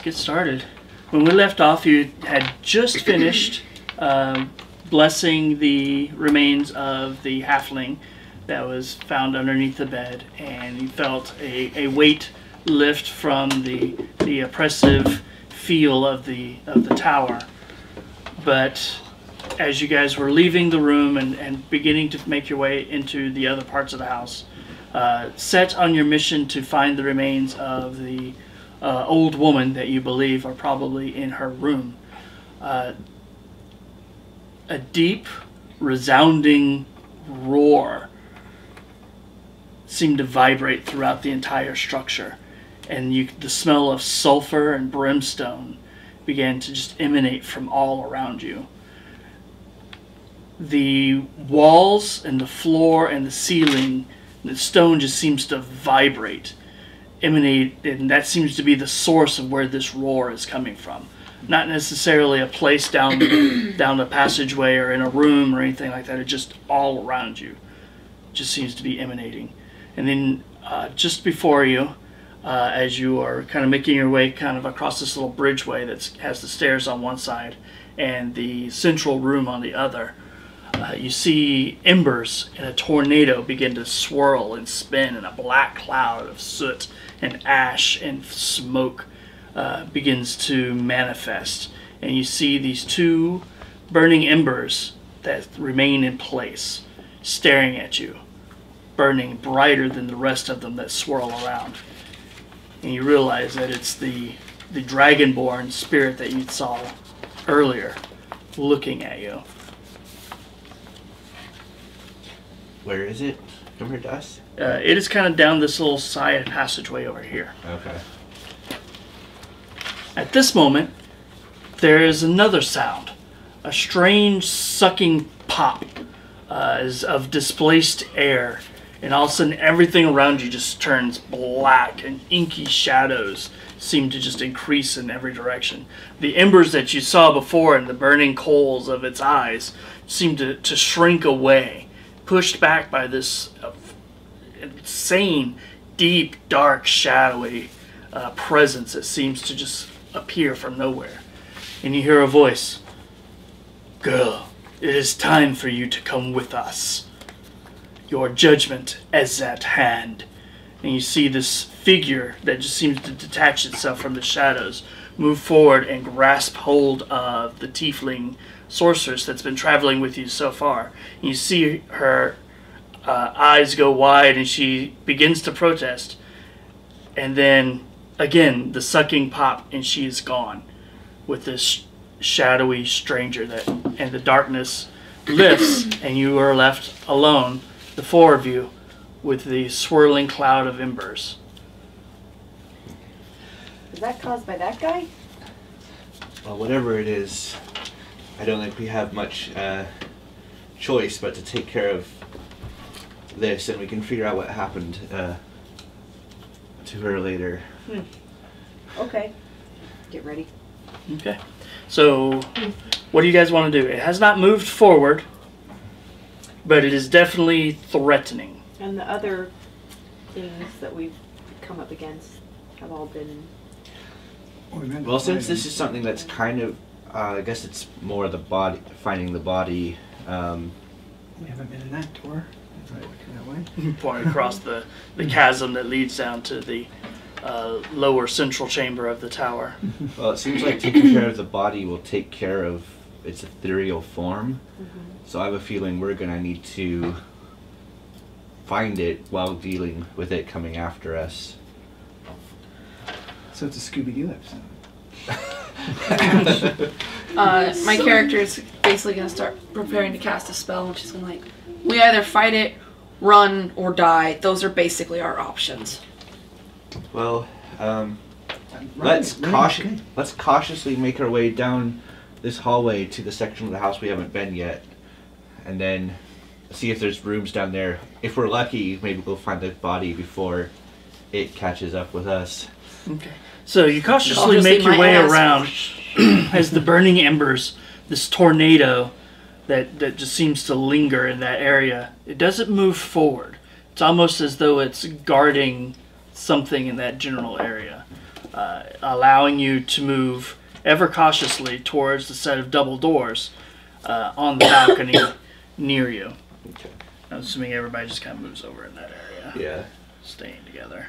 get started. When we left off, you had just finished blessing the remains of the halfling that was found underneath the bed, and you felt a weight lift from the oppressive feel of the tower. But as you guys were leaving the room and beginning to make your way into the other parts of the house, set on your mission to find the remains of the old woman that you believe are probably in her room, a deep, resounding roar seemed to vibrate throughout the entire structure, and the smell of sulfur and brimstone began to just emanate from all around you. The walls and the floor and the ceiling, the stone just seems to vibrate, emanate, and that seems to be the source of where this roar is coming from. Not necessarily a place down the passageway or in a room or anything like that. It's just all around you. It just seems to be emanating. And then just before you, as you are kind of making your way kind of across this little bridgeway that has the stairs on one side and the central room on the other, you see embers in a tornado begin to swirl and spin, and a black cloud of soot and ash and smoke begins to manifest. And you see these two burning embers that remain in place, staring at you, burning brighter than the rest of them that swirl around. And you realize that it's the dragonborn spirit that you saw earlier looking at you. Where is it compared to us? It is kind of down this little side passageway over here. Okay. At this moment, there is another sound. A strange sucking pop as of displaced air. And all of a sudden, everything around you just turns black, and inky shadows seem to just increase in every direction. The embers that you saw before and the burning coals of its eyes seem to shrink away, pushed back by this insane, deep, dark, shadowy presence that seems to just appear from nowhere. And you hear a voice. "Girl, it is time for you to come with us. Your judgment is at hand." And you see this figure that just seems to detach itself from the shadows move forward and grasp hold of the tiefling sorceress that's been traveling with you so far. And you see her eyes go wide, and she begins to protest. And then, again, the sucking pop, and she is gone with this shadowy stranger and the darkness lifts, and you are left alone, the four of you, with the swirling cloud of embers. Is that caused by that guy? Well, whatever it is, I don't think we have much choice but to take care of this, and we can figure out what happened to her later. Okay. Get ready. Okay. So, what do you guys want to do? It has not moved forward, but it is definitely threatening. And the other things that we've come up against have all been... Well, since this is something that's kind of, I guess it's more the body, finding the body. We haven't been in that tour. Is that looking that way? Pointing across the chasm that leads down to the lower central chamber of the tower. Well, it seems like taking care of the body will take care of its ethereal form. So I have a feeling we're going to need to find it while dealing with it coming after us. So it's a Scooby-Doo episode. My character is basically going to start preparing to cast a spell, and she's going to like, we either fight it, run, or die. Those are basically our options. Well, let's cautiously make our way down this hallway to the section of the house we haven't been yet, and then see if there's rooms down there. If we're lucky, maybe we'll find the body before it catches up with us. Okay. So you cautiously make your way around as the burning embers, this tornado that just seems to linger in that area. It doesn't move forward. It's almost as though it's guarding something in that general area. allowing you to move ever cautiously towards the set of double doors on the balcony near you. Okay. I'm assuming everybody just kind of moves over in that area. Yeah. Staying together.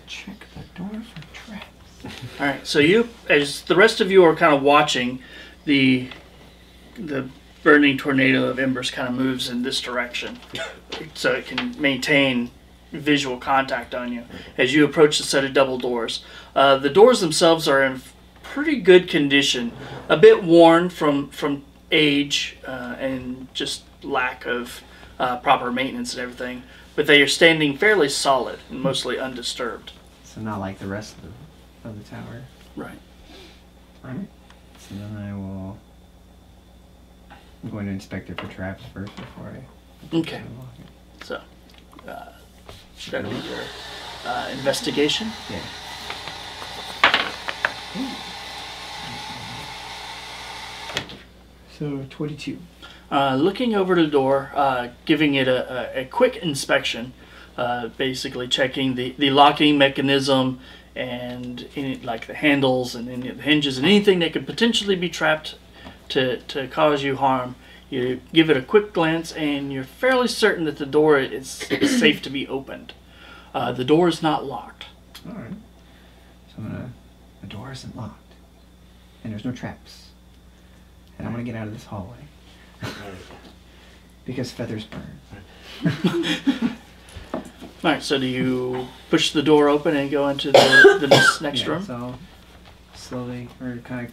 Check the door for traps. All right, so you, as the rest of you are kind of watching, the burning tornado of embers kind of moves in this direction, so it can maintain visual contact on you as you approach the set of double doors. The doors themselves are in pretty good condition, a bit worn from age and just lack of proper maintenance and everything, but they are standing fairly solid and mostly undisturbed. So not like the rest of the tower. Right. Alright. So then I'm going to inspect it for traps first before I Okay. unlock it. So, that'll be your investigation. Yeah. So 22. Looking over the door, giving it a quick inspection, basically checking the locking mechanism and like the handles and any of the hinges and anything that could potentially be trapped to cause you harm. You give it a quick glance and you're fairly certain that the door is safe to be opened. The door is not locked. Alright. So the door isn't locked. And there's no traps. And I'm gonna get out of this hallway. Because feathers burn. Alright, so do you push the door open and go into the next room? So I'll slowly, or kind of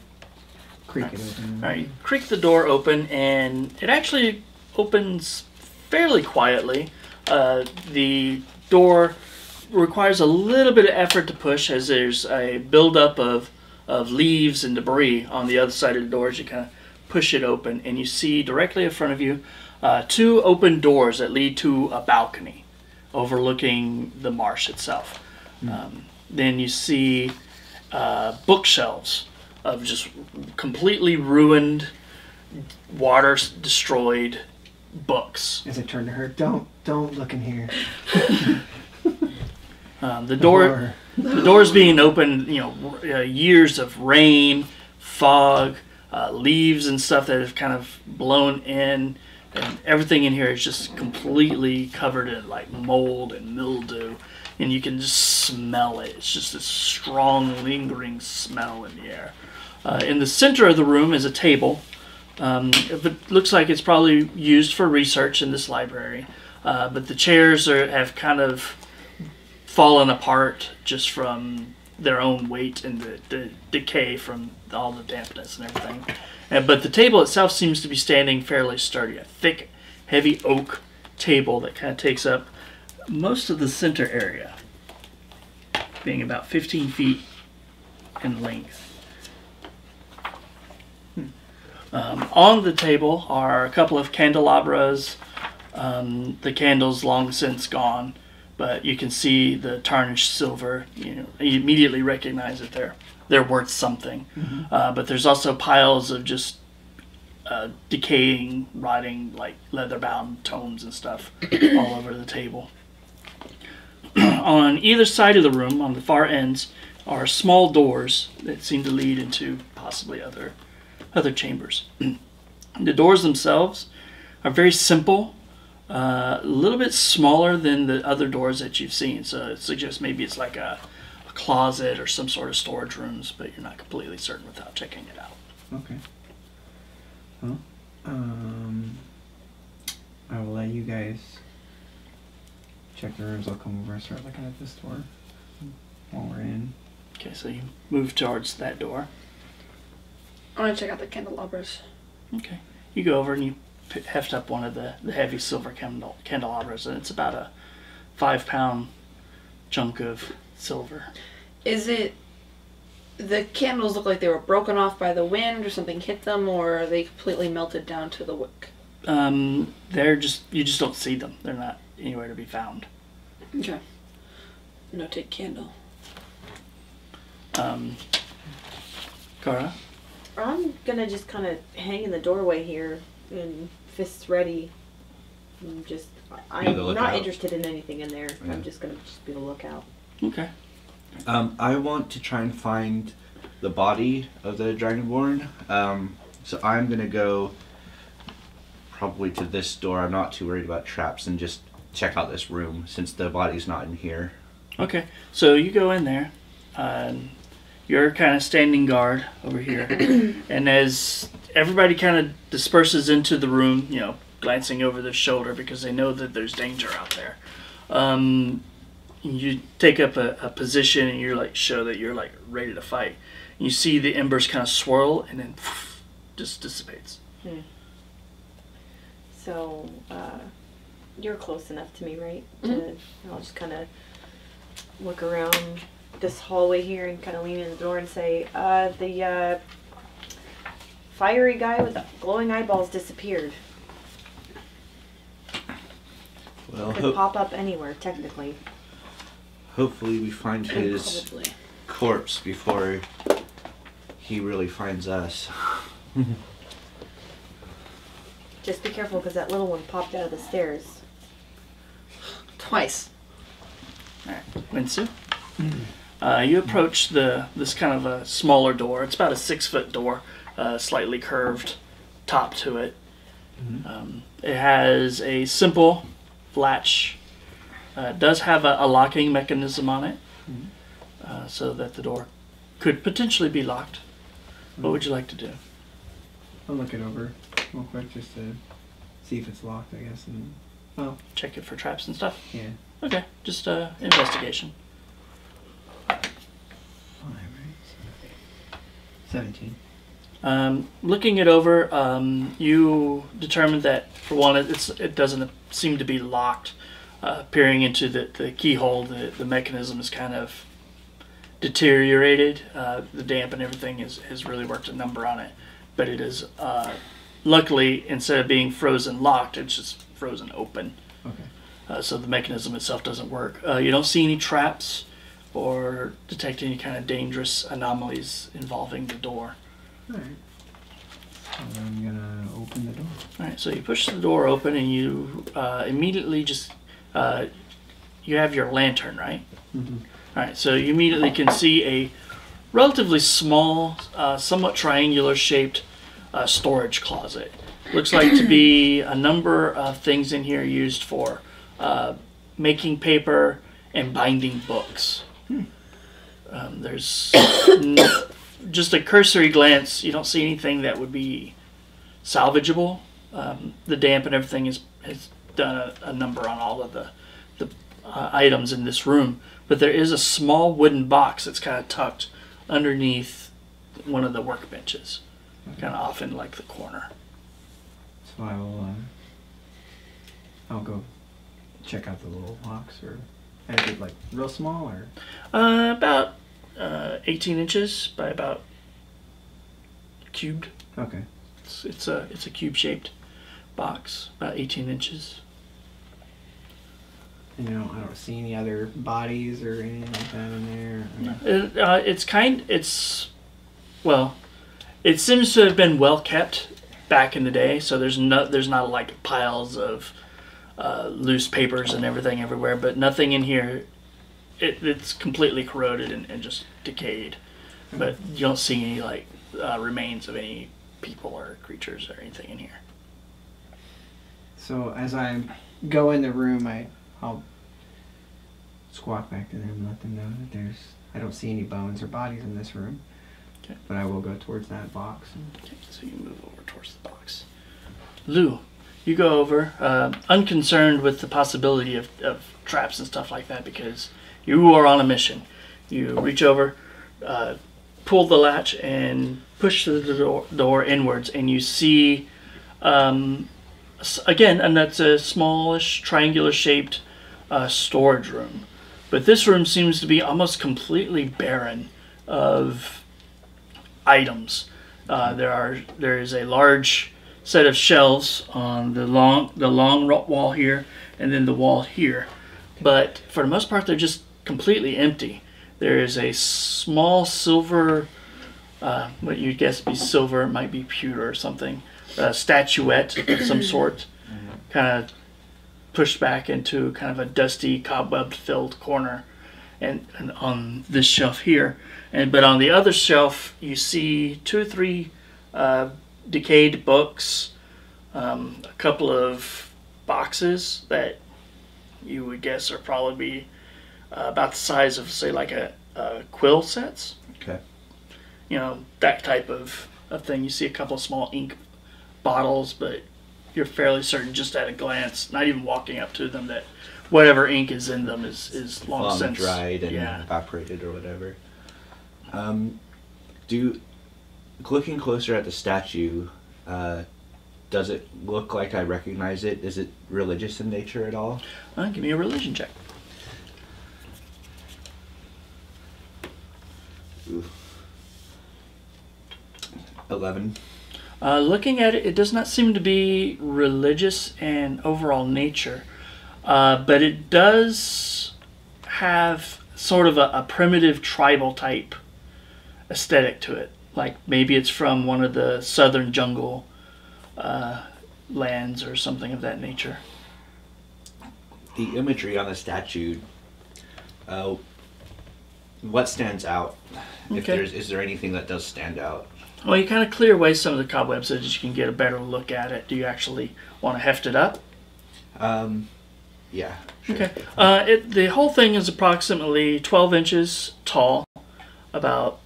creak it open. Alright, you creak the door open and it actually opens fairly quietly. The door requires a little bit of effort to push as there's a buildup of leaves and debris on the other side of the door as you kind of push it open, and you see directly in front of you two open doors that lead to a balcony overlooking the marsh itself. Then you see bookshelves of just completely ruined, water destroyed books. As I turn to her, don't look in here. The door's being opened, years of rain, fog, leaves and stuff that have kind of blown in, and everything in here is just completely covered in like mold and mildew, and you can just smell it. It's just this strong, lingering smell in the air. In the center of the room is a table. It looks like it's probably used for research in this library, but the chairs have kind of fallen apart just from their own weight and the decay from all the dampness and everything. But the table itself seems to be standing fairly sturdy. A thick, heavy oak table that kind of takes up most of the center area, being about 15 feet in length. On the table are a couple of candelabras. The candles long since gone, but you can see the tarnished silver. You immediately recognize that they're worth something. But there's also piles of just decaying, rotting, like leather-bound tomes and stuff all over the table. On either side of the room, on the far ends, are small doors that seem to lead into possibly other chambers. The doors themselves are very simple, a little bit smaller than the other doors that you've seen, so it suggests maybe it's like a closet or some sort of storage rooms, but you're not completely certain without checking it out. Okay. Well, I will let you guys check the rooms. I'll come over and start looking at this door while we're in. Okay, so you move towards that door. I want to check out the candelabras. Okay. You go over and you heft up one of the heavy silver candelabras, and it's about a 5-pound chunk of silver. Is it... The candles look like they were broken off by the wind or something hit them, or are they completely melted down to the wick? You just don't see them. They're not anywhere to be found. Okay. Notate candle. Kara? I'm gonna just kind of hang in the doorway here and fists ready. I'm Be the not lookout. interested in anything in there. Yeah. I'm just gonna be the lookout. Okay. I want to try and find the body of the Dragonborn. So I'm gonna go probably to this door. I'm not too worried about traps, and just check out this room since the body's not in here. Okay, so you go in there. You're kind of standing guard over here, and as everybody kind of disperses into the room, you know, glancing over their shoulder because they know that there's danger out there. You take up a position and you're like show that you're like ready to fight. And you see the embers kind of swirl and then just dissipates. So you're close enough to me, right? I'll just kind of look around this hallway here and kind of lean in the door and say, the fiery guy with the glowing eyeballs disappeared. Well, Could pop up anywhere, technically. hopefully we find his Probably. corpse before he really finds us. Just be careful because that little one popped out of the stairs. Twice. All right, Winsu. You approach this kind of a smaller door. It's about a 6-foot door, slightly curved top to it. It has a simple latch. It does have a locking mechanism on it, so that the door could potentially be locked. What would you like to do? I'll look it over real quick just to see if it's locked, I guess. And Check it for traps and stuff? yeah. Okay, just investigation. 17. Looking it over, you determined that, for one, it doesn't seem to be locked. Peering into the keyhole, the mechanism is kind of deteriorated. The damp and everything has really worked a number on it. But it is, luckily, instead of being frozen locked, it's just frozen open. Okay. So the mechanism itself doesn't work. You don't see any traps or detect any kind of dangerous anomalies involving the door. Alright. So I'm gonna open the door. Alright, so you push the door open and you immediately just, you have your lantern, right? Alright, so you immediately can see a relatively small, somewhat triangular shaped storage closet. Looks like to be a number of things in here used for making paper and binding books. There's just a cursory glance, you don't see anything that would be salvageable. The damp and everything has done a number on all of the items in this room, but there is a small wooden box that's kind of tucked underneath one of the workbenches, kind of off in like the corner. So I'll go check out the little box, or is it like real small, or? About 18 inches by about cubed. Okay. It's a cube-shaped box, about 18 inches. And I don't see any other bodies or anything like that in there. It seems to have been well kept back in the day, so there's not like piles of loose papers and everything everywhere, but nothing in here. It's completely corroded and just decayed, but you don't see any like remains of any people or creatures or anything in here. So as I go in the room, I'll squawk back to them and let them know that I don't see any bones or bodies in this room. Okay. But I will go towards that box. Okay, so you move over towards the box. Lou, you go over, unconcerned with the possibility of traps and stuff like that, because you are on a mission. You reach over, pull the latch, and push the door inwards, and you see, again, and that's a smallish, triangular-shaped storage room. But this room seems to be almost completely barren of items. There is a large set of shelves on the long wall here, and then the wall here. But for the most part, they're just completely empty. There is a small silver, what you'd guess would be silver, it might be pewter or something, statuette of some sort, kind of pushed back into kind of a dusty, cobweb-filled corner. and on this shelf here. But on the other shelf, you see 2 or 3 decayed books, a couple of boxes that you would guess are probably about the size of, say, like a quill sets. Okay. You know, that type of thing. You see a couple of small ink bottles, but you're fairly certain just at a glance, not even walking up to them, that whatever ink is in them is long since dried and evaporated or whatever. Looking closer at the statue, does it look like I recognize it? Is it religious in nature at all? Give me a religion check. Ooh. 11. Looking at it, it does not seem to be religious in overall nature, but it does have sort of a primitive tribal type aesthetic to it. Like maybe it's from one of the southern jungle lands or something of that nature. The imagery on the statue, what stands out? Is there anything that does stand out? Well, you kind of clear away some of the cobwebs so that you can get a better look at it. Do you actually want to heft it up? Yeah. Sure. Okay. The whole thing is approximately 12 inches tall, about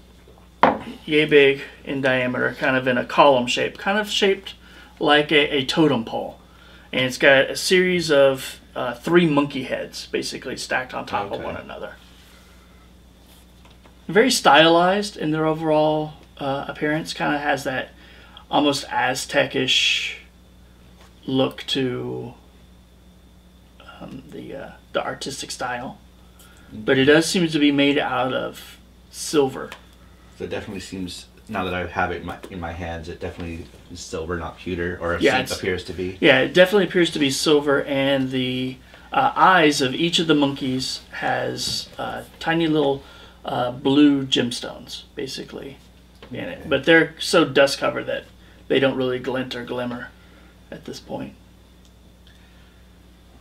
yay big in diameter, kind of in a column shape, kind of shaped like a totem pole. And it's got a series of 3 monkey heads, basically stacked on top of one another. Very stylized in their overall appearance. Kind of has that almost Aztecish look to the artistic style, but it does seem to be made out of silver. So it definitely seems, now that I have it in my hands, it definitely is silver, not pewter, or it appears to be. Yeah, it definitely appears to be silver, and the eyes of each of the monkeys has tiny little blue gemstones, basically, in it. But they're so dust covered that they don't really glint or glimmer at this point.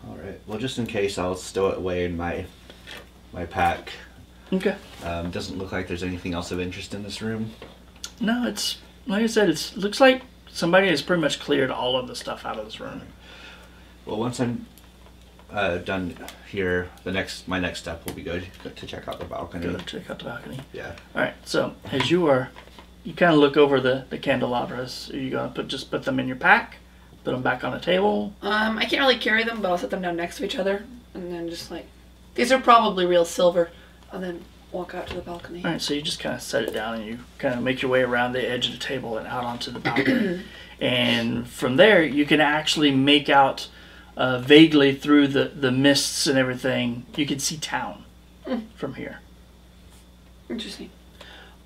All right. Well, just in case, I'll stow it away in my pack. Okay. Doesn't look like there's anything else of interest in this room. No, it's like I said. It looks like somebody has pretty much cleared all of the stuff out of this room. Well, once I'm done here, my next step will be to check out the balcony. Go check out the balcony. Yeah. All right. So as you kind of look over the candelabras. Are you gonna put them in your pack? Put them back on a table? I can't really carry them, but I'll set them down next to each other, and then just like, these are probably real silver, and then walk out to the balcony. All right, so you just kind of set it down, and you kind of make your way around the edge of the table and out onto the balcony. And from there, you can actually make out vaguely through the mists and everything. You can see town from here. Interesting.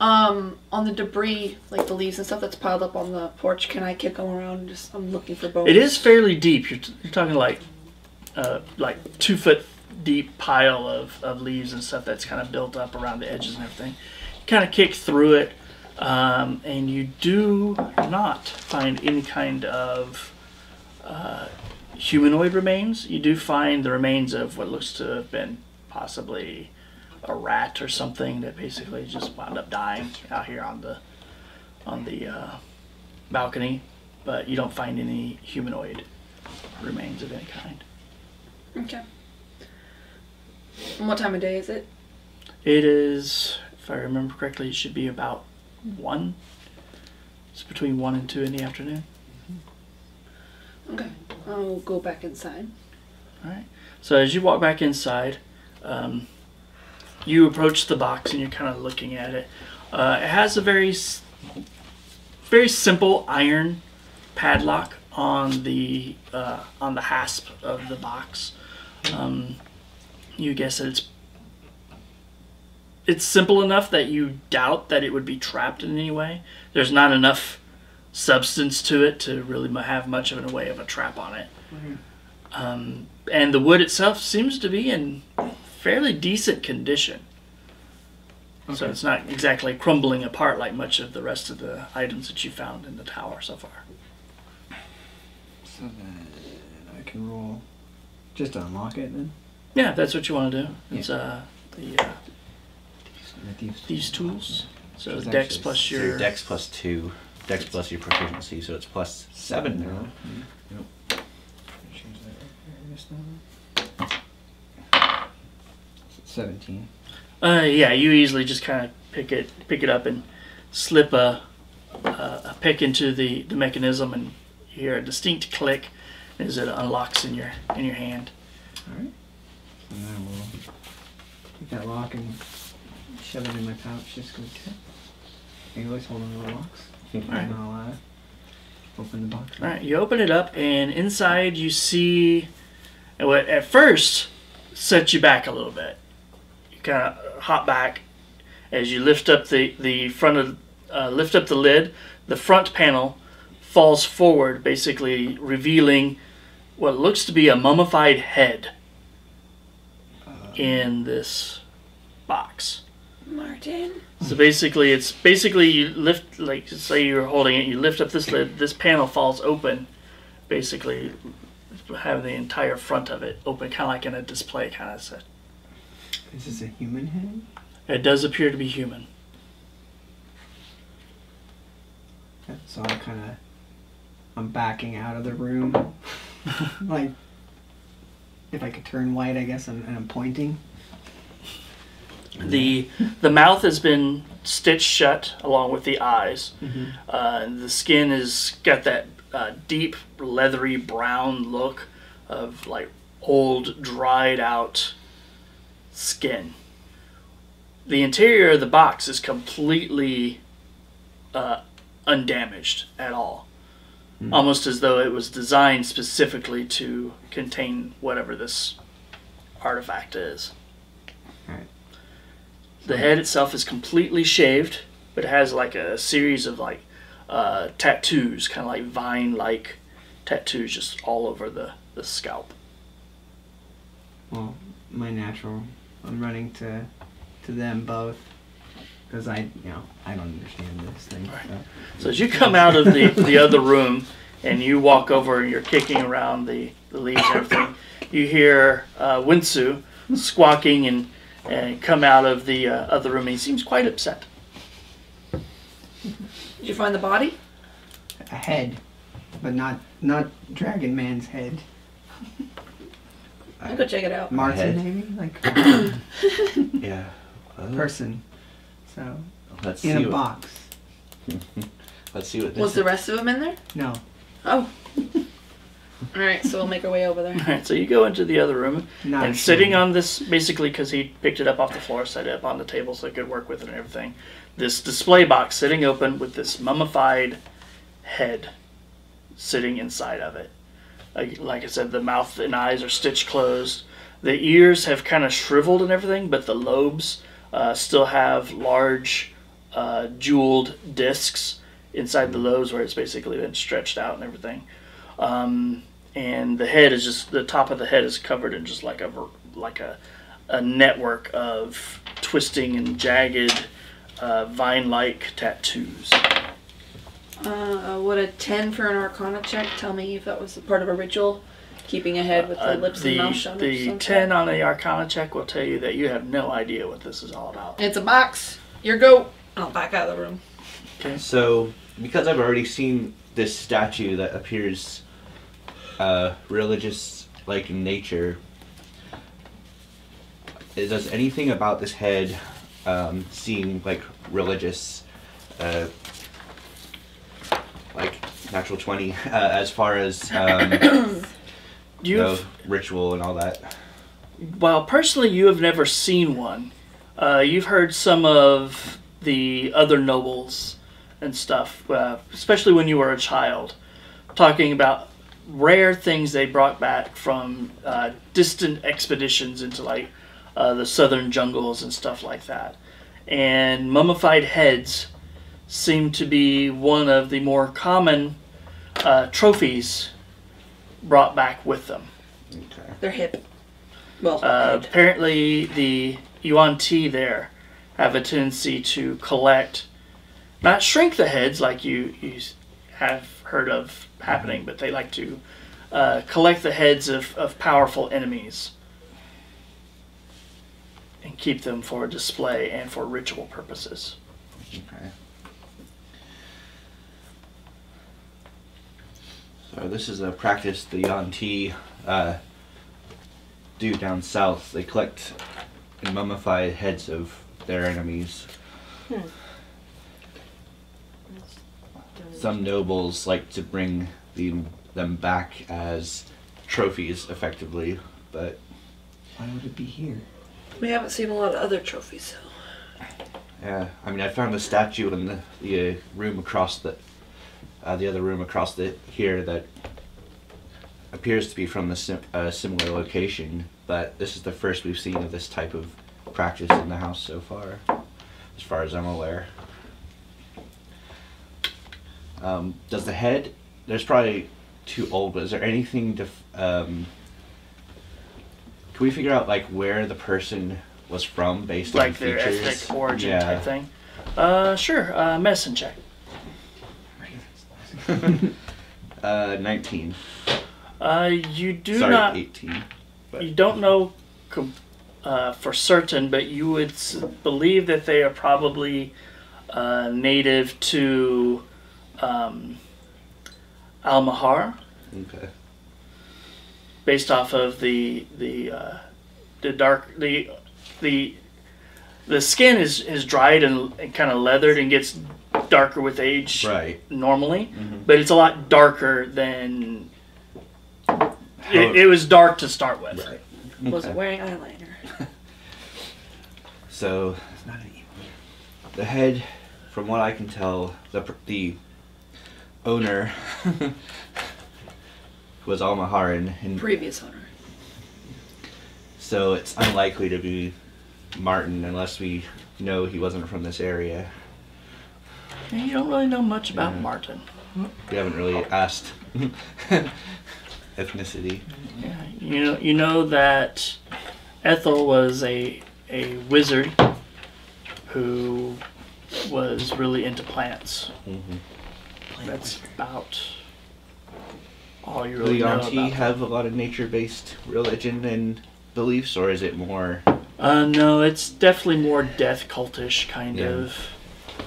On the debris, like the leaves and stuff that's piled up on the porch, can I kick them around? I'm looking for bones. It is fairly deep. You're talking like 2 foot deep pile of leaves and stuff that's kind of built up around the edges and everything. You kind of kick through it, and you do not find any kind of humanoid remains. You do find the remains of what looks to have been possibly a rat or something that basically just wound up dying out here on the balcony, but you don't find any humanoid remains of any kind. Okay. And what time of day is it? It is, if I remember correctly, it should be about 1. It's between 1 and 2 in the afternoon. Okay. I'll go back inside. All right. So as you walk back inside, you approach the box and you're kind of looking at it. It has a very simple iron padlock on the hasp of the box. You guess that it's simple enough that you doubt that it would be trapped in any way. There's not enough substance to it to really have much of a way of a trap on it. Mm-hmm. And the wood itself seems to be in fairly decent condition. Okay. So it's not exactly crumbling apart like much of the rest of the items that you found in the tower so far. So then I can roll just to unlock it then? Yeah, that's what you want to do. It's these tools. So Which is Dex actually- plus So your your Dex plus 2, Dex plus your proficiency, so it's plus 7 now. Change that right here, 17. Yeah, you easily just kind of pick it up and slip a pick into the mechanism, and you hear a distinct click as it unlocks in your hand. Alright. And then we'll take that lock and shove it in my pouch just because I always hold on to the locks. Alright. And I'll open the box. All right, you open it up, and inside you see what at first sets you back a little bit. You kind of hop back as you lift up the front of lift up the lid. The front panel falls forward, basically revealing what looks to be a mummified head in this box. Martin. So basically, you lift, like say you're holding it, you lift up this lid, this panel falls open, basically have the entire front of it open, kind of like in a display kind of set. Is this a human head? It does appear to be human. So I'm backing out of the room. Like, if I could turn white, I guess, and I'm pointing. The mouth has been stitched shut along with the eyes. Mm-hmm. The skin has got that deep leathery brown look of like old dried out skin. The interior of the box is completely undamaged at all. Almost as though it was designed specifically to contain whatever this artifact is. Alright. The head itself is completely shaved, but it has like a series of like tattoos, kind of like vine-like tattoos just all over the scalp. Well, my natural. I'm running to them both. Because I don't understand this thing. Right. So. So as you come out of the other room and you walk over and you're kicking around the leaves and everything, you hear Winsu squawking and come out of the other room. He seems quite upset. Did you find the body? A head, but not Dragon Man's head. I'll go check it out. Martin, head? maybe, like Yeah. person. So Let's in see a what, box. Let's see what this Was the rest of them in there? No. Oh. Alright, so we'll make our way over there. All right, so you go into the other room, Not and sure. sitting on this, basically because he picked it up off the floor, set it up on the table so he could work with it and everything, this display box sitting open with this mummified head sitting inside of it. Like I said, the mouth and eyes are stitched closed. The ears have kind of shriveled and everything, but the lobes still have large jeweled discs inside the lobes where it's basically been stretched out and everything. And the head is just, the top of the head is covered in just like a network of twisting and jagged vine-like tattoos. Would a 10 for an Arcana check tell me if that was a part of a ritual? Keeping a head with the lips and mouth shut? The 10 on the Arcana check will tell you that you have no idea what this is all about. It's a box. Your go. I'll back out of the room. Okay. So, because I've already seen this statue that appears religious-like in nature, does anything about this head seem like religious, like natural 20, as far as ritual and all that? Well, personally, you have never seen one. You've heard some of the other nobles and stuff, especially when you were a child, talking about rare things they brought back from distant expeditions into like the southern jungles and stuff like that. And mummified heads seem to be one of the more common trophies brought back with them. Okay. They're hip. Well, head. Apparently the Yuan Ti there have a tendency to collect, not shrink the heads like you have heard of happening, but they like to collect the heads of powerful enemies. and keep them for display and for ritual purposes. Okay. So this is a practice the Yanti do down south. They collect and mummify heads of their enemies. Some nobles like to bring them back as trophies, effectively, but Why would it be here? We haven't seen a lot of other trophies, so. yeah. I mean, I found a statue in the room across the other room across here that appears to be from a similar location, but this is the first we've seen of this type of practice in the house so far as I'm aware. Does the head? There's probably too old, but is there anything to? Can we figure out like where the person was from based on Like their features? ethnic origin Yeah. type thing. Sure. Medicine check. 19. You do Sorry, not. 18. But You don't know for certain, but you would believe that they are probably native to Al-Mahar, okay. based off of the skin is dried and kind of leathered and gets darker with age Right. normally, Mhm. but it's a lot darker than it was dark to start with. Right. Wasn't Okay. wearing eyeliner. So It's not an evil. the head, from what I can tell, the owner was Al-Maharan, and Previous owner. so it's unlikely to be Martin unless we know he wasn't from this area. And you don't really know much about Yeah. Martin. We haven't really asked ethnicity. Yeah, you know that Ethel was a wizard who was really into plants. Mm-hmm. That's about all you Do really the know Yanti about. have a lot of nature-based religion and beliefs, or is it more? No, it's definitely more death cultish kind Yeah. of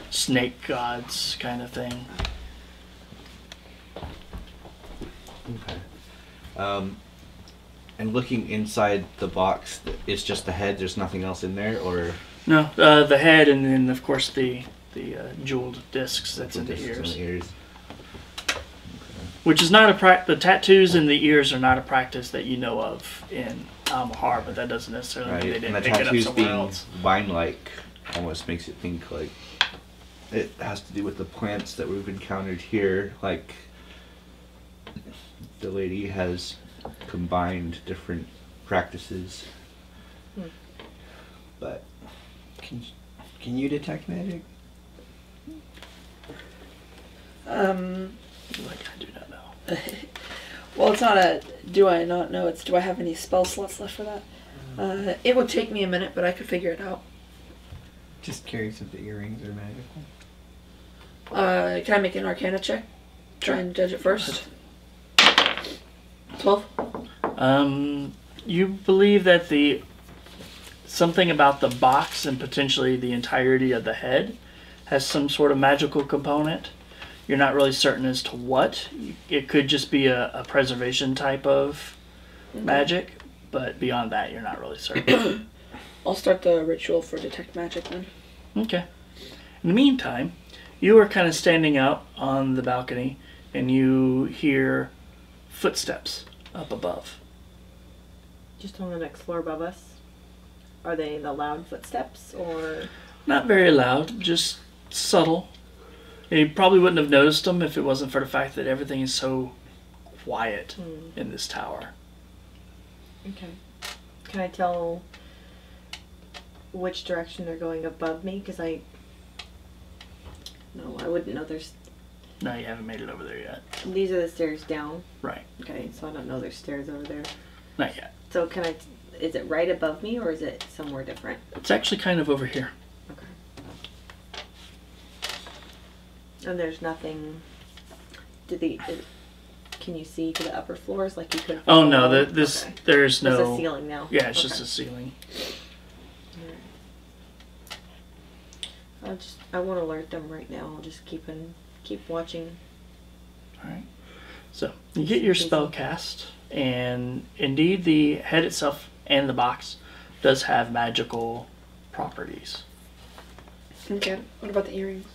snake gods kind of thing. Okay. And looking inside the box, it's just the head. There's nothing else in there, or No, the head and then of course the jeweled discs that's in the discs ears. in the ears. Which is not the tattoos in the ears are not a practice that you know of in Al-Mahar, but that doesn't necessarily mean they Right, and didn't the pick it up tattoos somewhere being else. vine-like almost makes it think like it has to do with the plants that we've encountered here. Like the lady has combined different practices, but Can you detect magic? Like I do not know. Well, it's not a do I not know, it's do I have any spell slots left for that? It would take me a minute, but I could figure it out. Just curious if the earrings are magical. Can I make an Arcana check? Try and judge it first. 12? You believe that something about the box and potentially the entirety of the head has some sort of magical component. You're not really certain as to what. It could just be a preservation type of magic, but beyond that, you're not really certain. I'll start the ritual for detect magic then. Okay. In the meantime, you are kind of standing out on the balcony and you hear footsteps up above. Just on the next floor above us. Are they the loud footsteps or? Not very loud, just subtle. And you probably wouldn't have noticed them if it wasn't for the fact that everything is so quiet in this tower. Okay. Can I tell which direction they're going above me? Because no, I wouldn't know. No, you haven't made it over there yet. These are the stairs down. Right. Okay, so I don't know there's stairs over there. Not yet. So is it right above me or is it somewhere different? It's actually kind of over here. Okay. And there's nothing. Can you see to the upper floors like you could? Oh no, Okay. there's It's a no. ceiling now. Yeah, it's Okay. just a ceiling. I won't alert them right now. I'll just keep watching. Alright. So, you get your spell cast, and indeed the head itself and the box does have magical properties. Okay. What about the earrings?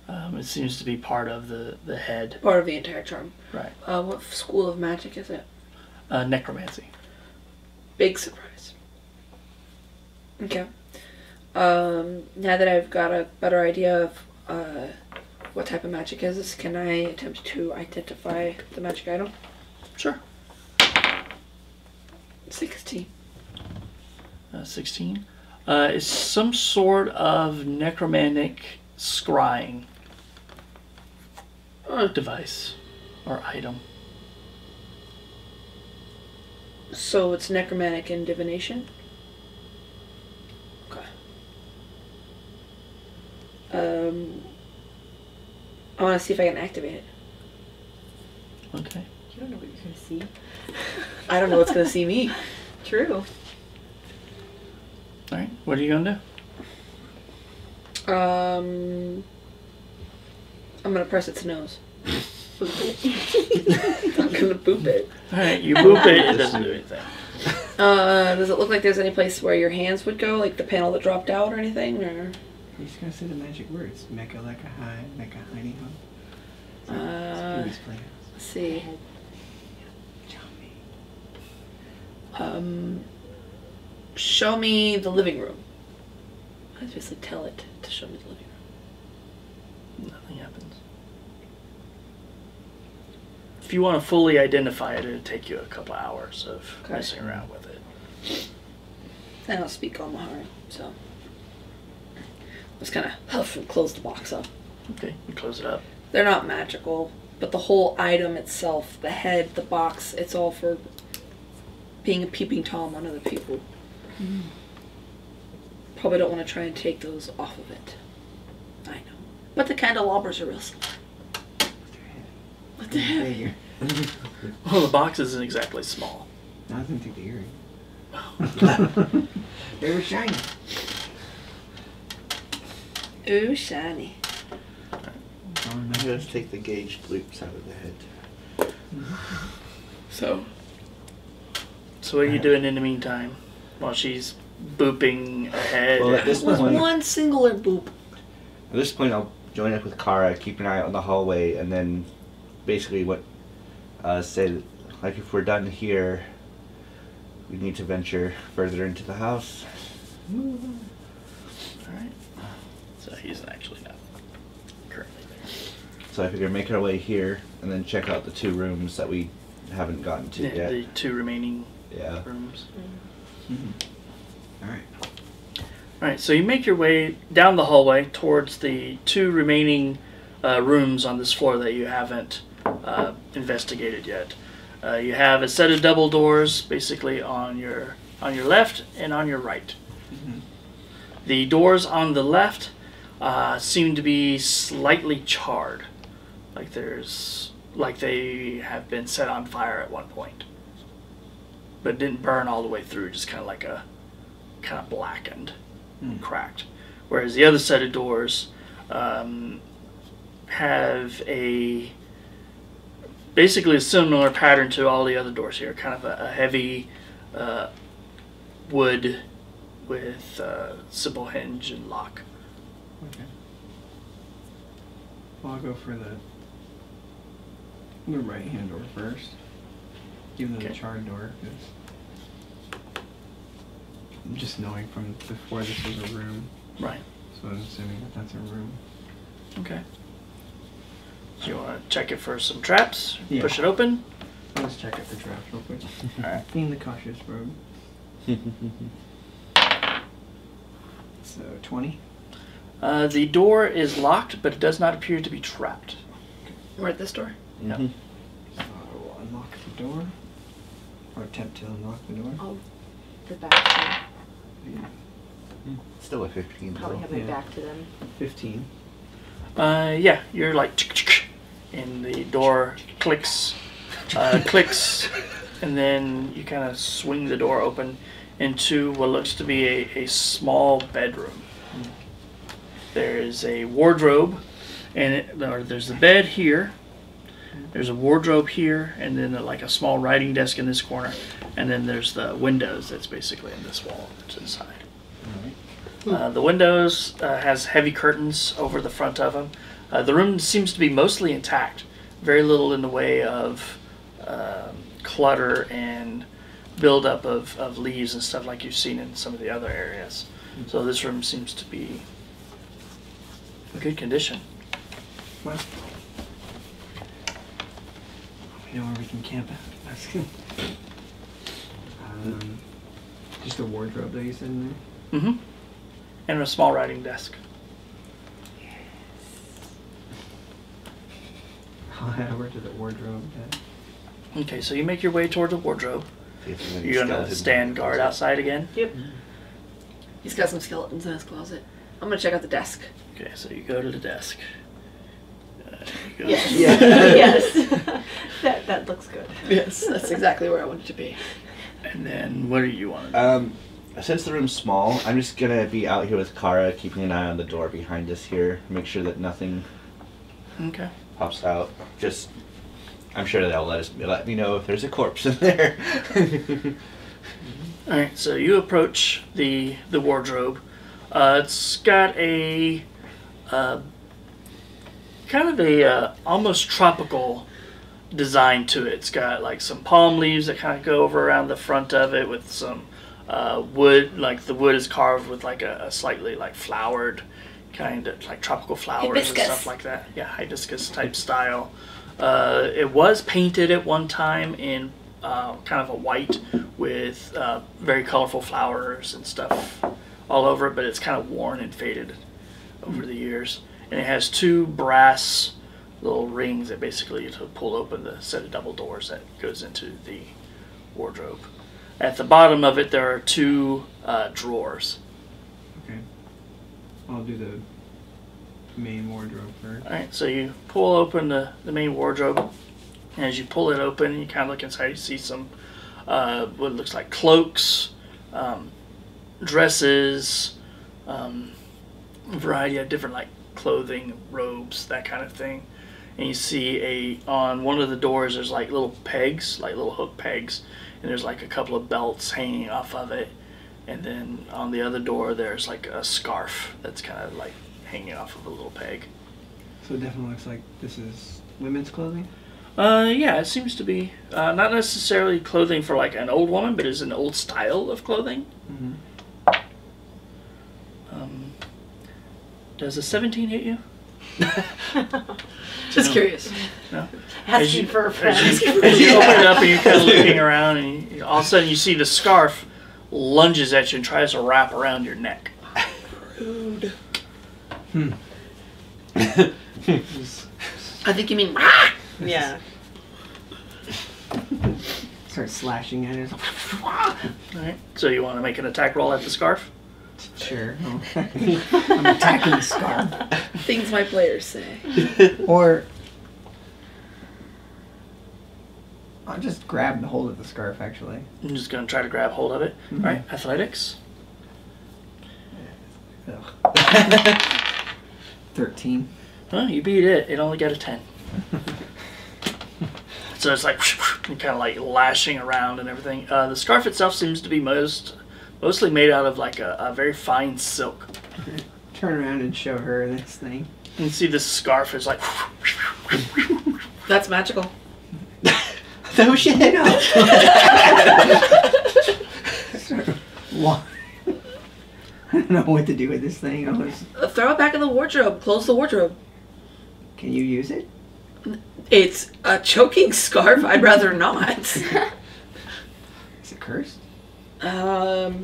It seems to be part of the head. Part of the entire charm. Right. What school of magic is it? Necromancy. Big surprise. Okay. Now that I've got a better idea of what type of magic is, can I attempt to identify the magic item? Sure. 16. 16. It's some sort of necromantic scrying device or item. So it's necromantic and divination? Okay. I want to see if I can activate it. Okay. You don't know what you're gonna see. I don't know what's going to see me. True. Alright, what are you going to do? I'm going to press its nose. I'm going to boop it. Alright, you boop it, it doesn't do anything. Does it look like there's any place where your hands would go, like the panel that dropped out or anything, or? You're just gonna say the magic words. Mecha like a high, mecha hiney ho. It's Playhouse. Let's see. Show me the living room. I basically tell it to show me the living room. Nothing happens. If you want to fully identify it, it'll take you a couple hours of messing around with it. I don't speak Omahari, so just kind of huff and close the box up. Okay, you close it up. They're not magical, but the whole item itself, the head, the box, it's all for being a peeping Tom on other people. Probably don't want to try and take those off of it. I know. But the candelabras are real smart. What the heck? Well, the box isn't exactly small. No, I didn't take the earring. They were shiny. Ooh, shiny. Let's take the gauged loops out of the head. So what are you doing in the meantime while she's booping ahead? Well, at this With point, one singular boop. At this point, I'll join up with Kara, keep an eye out on the hallway, and then basically say that, like, if we're done here, we need to venture further into the house. Alright. So he's actually not currently there. So I figure make our way here and then check out the 2 rooms that we haven't gotten to yet. The 2 remaining Yeah. rooms. Alright. Alright, so you make your way down the hallway towards the 2 remaining rooms on this floor that you haven't investigated yet. You have a set of double doors basically on your left and on your right. The doors on the left seem to be slightly charred, like they have been set on fire at one point, but didn't burn all the way through, just kind of blackened and cracked. Whereas the other set of doors have basically a similar pattern to all the other doors here, kind of a heavy wood with simple hinge and lock. Okay. Well, I'll go for the right hand door first. Even though the charred door, because just knowing from before this was a room. Right. So I'm assuming that that's a room. Okay. So you want to check it for some traps? Yeah. Push it open? Let's check out the traps real quick. Alright. Being the cautious rogue. So 20. The door is locked, but it does not appear to be trapped. We're at this door. Yep. So I will unlock the door. Or attempt to unlock the door. Oh, the back side. Still a 15. Probably though. have my back to them. 15. Yeah, you're like, and the door clicks, and then you kind of swing the door open into what looks to be a small bedroom. There is a wardrobe, or there's a bed here. There's a wardrobe here, and then like a small writing desk in this corner, and then there's the windows that's basically in this wall to the side. The windows has heavy curtains over the front of them. The room seems to be mostly intact. Very little in the way of clutter and buildup of leaves and stuff like you've seen in some of the other areas. So this room seems to be in good condition. Well, we know where we can camp. That's good. Just a wardrobe that you said in there? Mm-hmm. And a small writing desk. I'll head over to the wardrobe. Okay, so you make your way toward the wardrobe. See if there's any You're gonna skeleton stand guard closet. outside again? Yep. He's got some skeletons in his closet. I'm gonna check out the desk. Okay, so you go to the desk. You go- Yes. Yeah. Yes. that looks good. Yes, that's exactly where I wanted to be. And then what do you want to do? Since the room's small, I'm just gonna be out here with Kara, keeping an eye on the door behind us here. Make sure that nothing Okay. pops out. Just, I'm sure they'll let me know if there's a corpse in there. All right, so you approach the wardrobe. It's got a kind of a almost tropical design to it. It's got like some palm leaves that kind of go over around the front of it with some wood. Like the wood is carved with like a slightly like flowered kind of like tropical flowers Hibiscus. and stuff like that. Yeah, hibiscus type style. It was painted at one time in kind of a white with very colorful flowers and stuff all over it, but it's kind of worn and faded over the years. And it has two brass little rings that basically to pull open the set of double doors that goes into the wardrobe. At the bottom of it, there are two drawers. Okay. I'll do the main wardrobe first. All right, so you pull open the main wardrobe, and as you pull it open, you kind of look inside. You see some what looks like cloaks, dresses, a variety of different like clothing, robes, that kind of thing. And you see on one of the doors, there's like little pegs, like little hook pegs, and there's like a couple of belts hanging off of it. And then on the other door, there's like a scarf that's kind of like hanging off of a little peg. So it definitely looks like this is women's clothing? Yeah, it seems to be not necessarily clothing for like an old woman, but it's an old style of clothing. Mm-hmm. Does a 17 hit you? Just curious. No. Asking for a friend. As you open it up and you're kind of looking around, and all of a sudden you see the scarf lunges at you and tries to wrap around your neck. Rude. Just- I think you mean "Rah!" Yeah. start slashing at it. All right. So you want to make an attack roll at the scarf? Sure. I'm attacking the scarf. Things my players say. Or I'll just grab the hold of the scarf, actually. I'm just going to try to grab hold of it. Mhm. All right. Athletics. Ugh. 13. Huh, you beat it. It only got a 10. So it's like kind of like lashing around and everything. The scarf itself seems to be mostly made out of like a very fine silk. Turn around and show her this thing. You can see this scarf is like That's magical. No shit. No. What? I don't know what to do with this thing. Throw it back in the wardrobe. Close the wardrobe. Can you use it? It's a choking scarf. I'd rather not. Is it cursed? It's a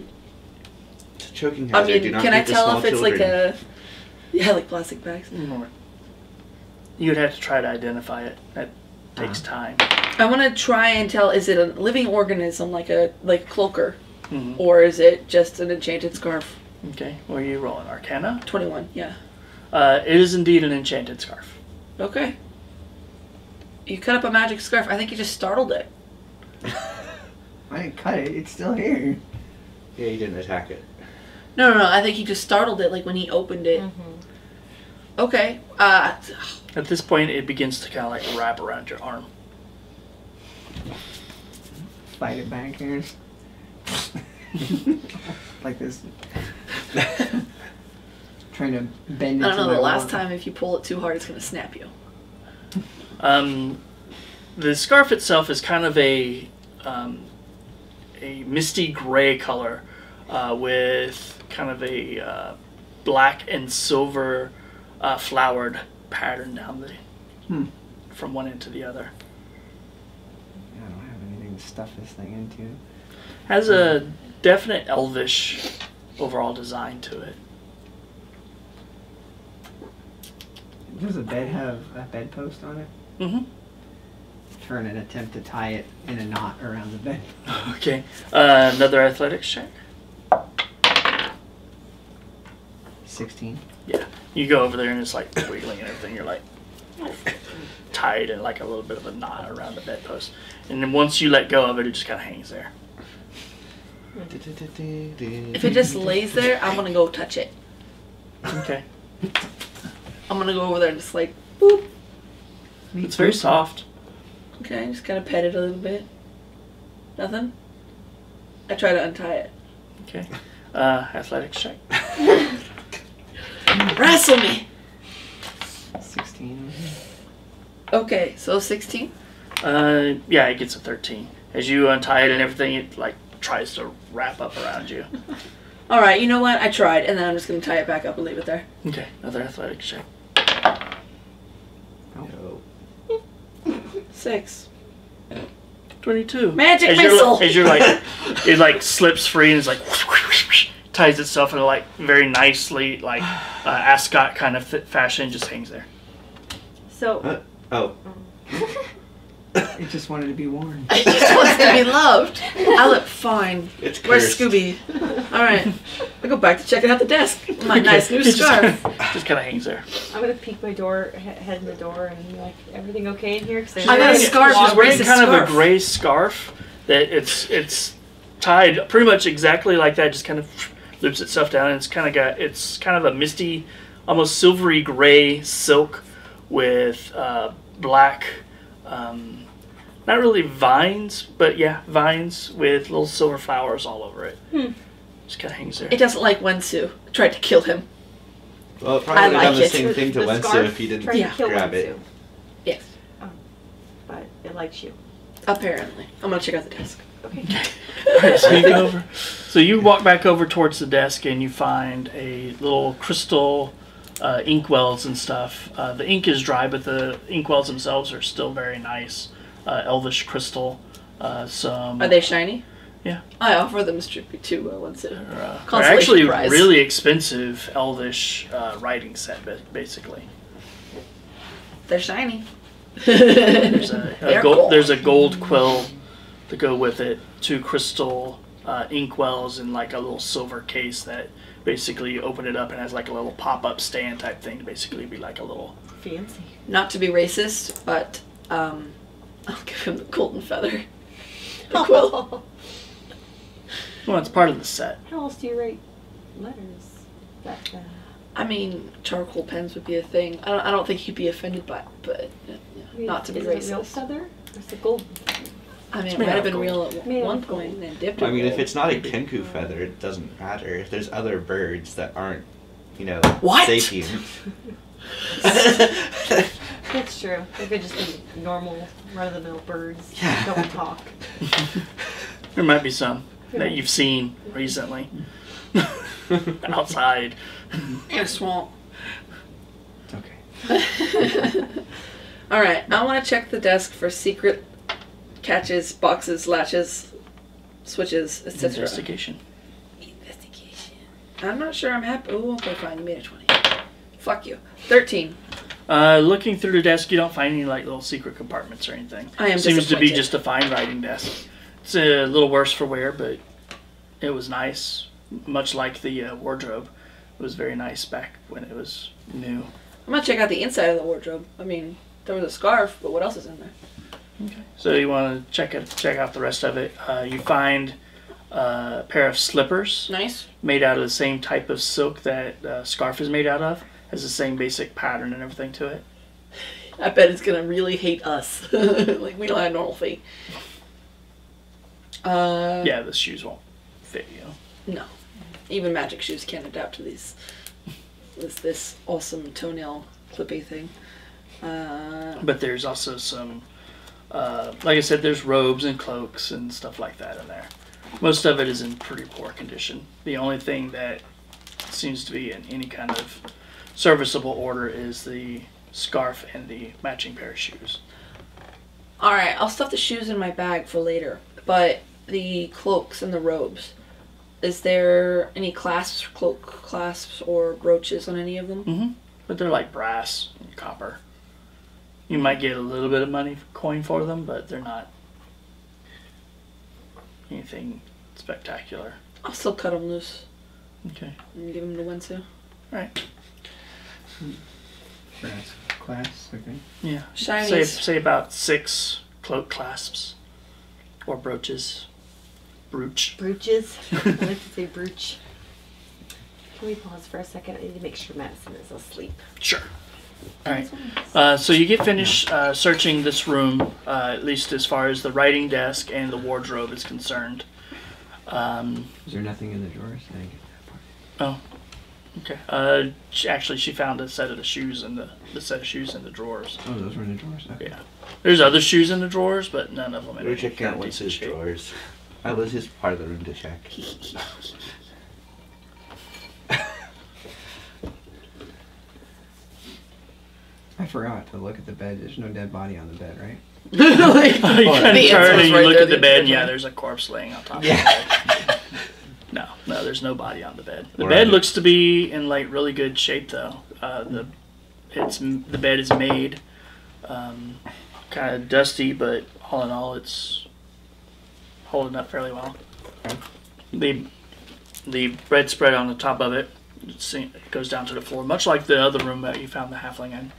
choking I hazard. mean, Do not can I give to tell small if it's like children. like plastic bags? You would have to try to identify it. That takes time. I want to try and tell: is it a living organism like a cloaker, Mhm. or is it just an enchanted scarf? Okay, what are you rolling? Arcana? 21. Yeah. It is indeed an enchanted scarf. Okay. You cut up a magic scarf. I think you just startled it. I didn't cut it. It's still here. Yeah, you didn't attack it. No. I think he just startled it, like when he opened it. Okay. At this point, it begins to kind of like wrap around your arm. Fight it back here. Like this. Trying to bend it. I don't know. to my The last arm. time, if you pull it too hard, it's gonna snap you. The scarf itself is kind of a misty gray color with kind of a black and silver flowered pattern down from one end to the other. I don't have anything to stuff this thing into. Has a definite elvish overall design to it. Does the bed have a bedpost on it? Mm-hmm. Turn and attempt to tie it in a knot around the bed. Okay. Another athletics check. 16. Yeah. You go over there and it's like wiggling and everything. You're like tied in like a little bit of a knot around the bedpost. And then once you let go of it, it just kind of hangs there. If it just lays there, I'm gonna go touch it. Okay. I'm gonna go over there and just like, boop. It's very soft. Okay, just kind of pet it a little bit. Nothing? I try to untie it. Okay. Athletics check. Wrestle me! 16. Okay, so 16? Yeah, it gets a 13. As you untie it and everything, it like tries to wrap up around you. Alright, you know what? I tried, and then I'm just gonna tie it back up and leave it there. Okay. Another athletics check. No. 6. 22. Magic as missile! As you're like, it like slips free and it's like ties itself in a like very nicely like ascot kind of fashion, just hangs there. So, Oh. It just wanted to be worn. It just wants to be loved. I look fine. It's Where's cursed. Scooby? Alright. I go back to checking out the desk. My nice new It scarf. just kind of hangs there. I'm gonna peek my door, head in the door, and be like, everything okay in here? Cause I got a scarf. She's Just wearing racist kind of a scarf. gray scarf that it's tied pretty much exactly like that. Just kind of loops itself down, and it's kind of a misty, almost silvery gray silk with black. Not really vines, but yeah, vines with little silver flowers all over it. Just kind of hangs there. It doesn't like Wensu. I tried to kill him. Well, it probably I would have done like the it. same thing to The Wensu scarf if he didn't tried to Yeah. kill grab it. Wensu, Yes. but it likes you. Apparently. I'm gonna check out the desk. Okay. Alright, so you go over. So you walk back over towards the desk and you find a little crystal inkwells and stuff. The ink is dry, but the inkwells themselves are still very nice. Elvish crystal. Some Are they shiny? Yeah. I offer them to Wensu. they're Consolation actually prize. really expensive Elvish writing set, basically. They're shiny. There's They're cool. there's a gold quill to go with it, 2 crystal inkwells, and like a little silver case that basically you open it up and has like a little pop-up stand type thing to basically be like a little. Fancy. Not to be racist, but I'll give him the golden feather. The quill. Well, it's part of the set. How else do you write letters that fast? I mean, charcoal pens would be a thing. I don't think he'd be offended by it, but not to be Is it a real racist. feather? Or is it gold? I mean, it made might out have of been real at Made out one of point gold. and then dipped I mean, in if it's not a Maybe. kenku feather, it doesn't matter. If there's other birds that aren't, What? sapient. That's true. They could just be normal, run-of-the-mill birds. Yeah. Don't talk. There might be some that you've seen recently outside. in a swamp. It's okay. All right, I want to check the desk for secret catches, boxes, latches, switches, etc. Investigation. Investigation. I'm not sure I'm happy. Oh, okay, fine. You made a 20. Fuck you. 13. Looking through the desk, you don't find any like little secret compartments or anything. I am Seems to be disappointed. just a fine writing desk. It's a little worse for wear, but it was nice. Much like the wardrobe, it was very nice back when it was new. I'm gonna check out the inside of the wardrobe. I mean, there was a scarf, but what else is in there? Okay. So you want to check out the rest of it. You find a pair of slippers Nice. made out of the same type of silk that scarf is made out of. Has the same basic pattern and everything to it. I bet it's gonna really hate us. Like, we don't have normal feet. Yeah, the shoes won't fit you. No. Even magic shoes can't adapt to these. This awesome toenail clippy thing. But there's also some, like I said, there's robes and cloaks and stuff like that in there. Most of it is in pretty poor condition. The only thing that seems to be in any kind of serviceable order is the scarf and the matching pair of shoes. Alright, I'll stuff the shoes in my bag for later. But the cloaks and the robes, is there any clasps, cloak clasps, or brooches on any of them? Mm-hmm. But they're like brass and copper. You might get a little bit of money coin for them, but they're not anything spectacular. I'll still cut them loose Okay. and give them to Wensu. Right. Brass clasps, okay. Yeah. Shinies. Say about 6 cloak clasps or brooches. Brooch. Brooches. I like to say brooch. Can we pause for a second? I need to make sure Madison is asleep. Sure. All right. So you get finished searching this room, at least as far as the writing desk and the wardrobe is concerned. Is there nothing in the drawers? I didn't get that part. Oh. Okay. She found a set of the shoes in the set of shoes in the drawers. Oh, those were in the drawers? Okay. Yeah. There's other shoes in the drawers, but none of them in We're any checking kind out of what's decent his shape. drawers. I was his part of the room to check. I forgot to look at the bed. There's no dead body on the bed, right? Like, You kind of the turn answer's and you right look there, at the the bed, answer's and yeah, right. there's a corpse laying on top Yeah. of the bed. No, there's no body on the bed. The Or bed on it. looks to be in like really good shape though. The bed is made, kind of dusty, but all in all, it's holding up fairly well. The bedspread on the top of it, it goes down to the floor, much like the other room that you found the halfling in.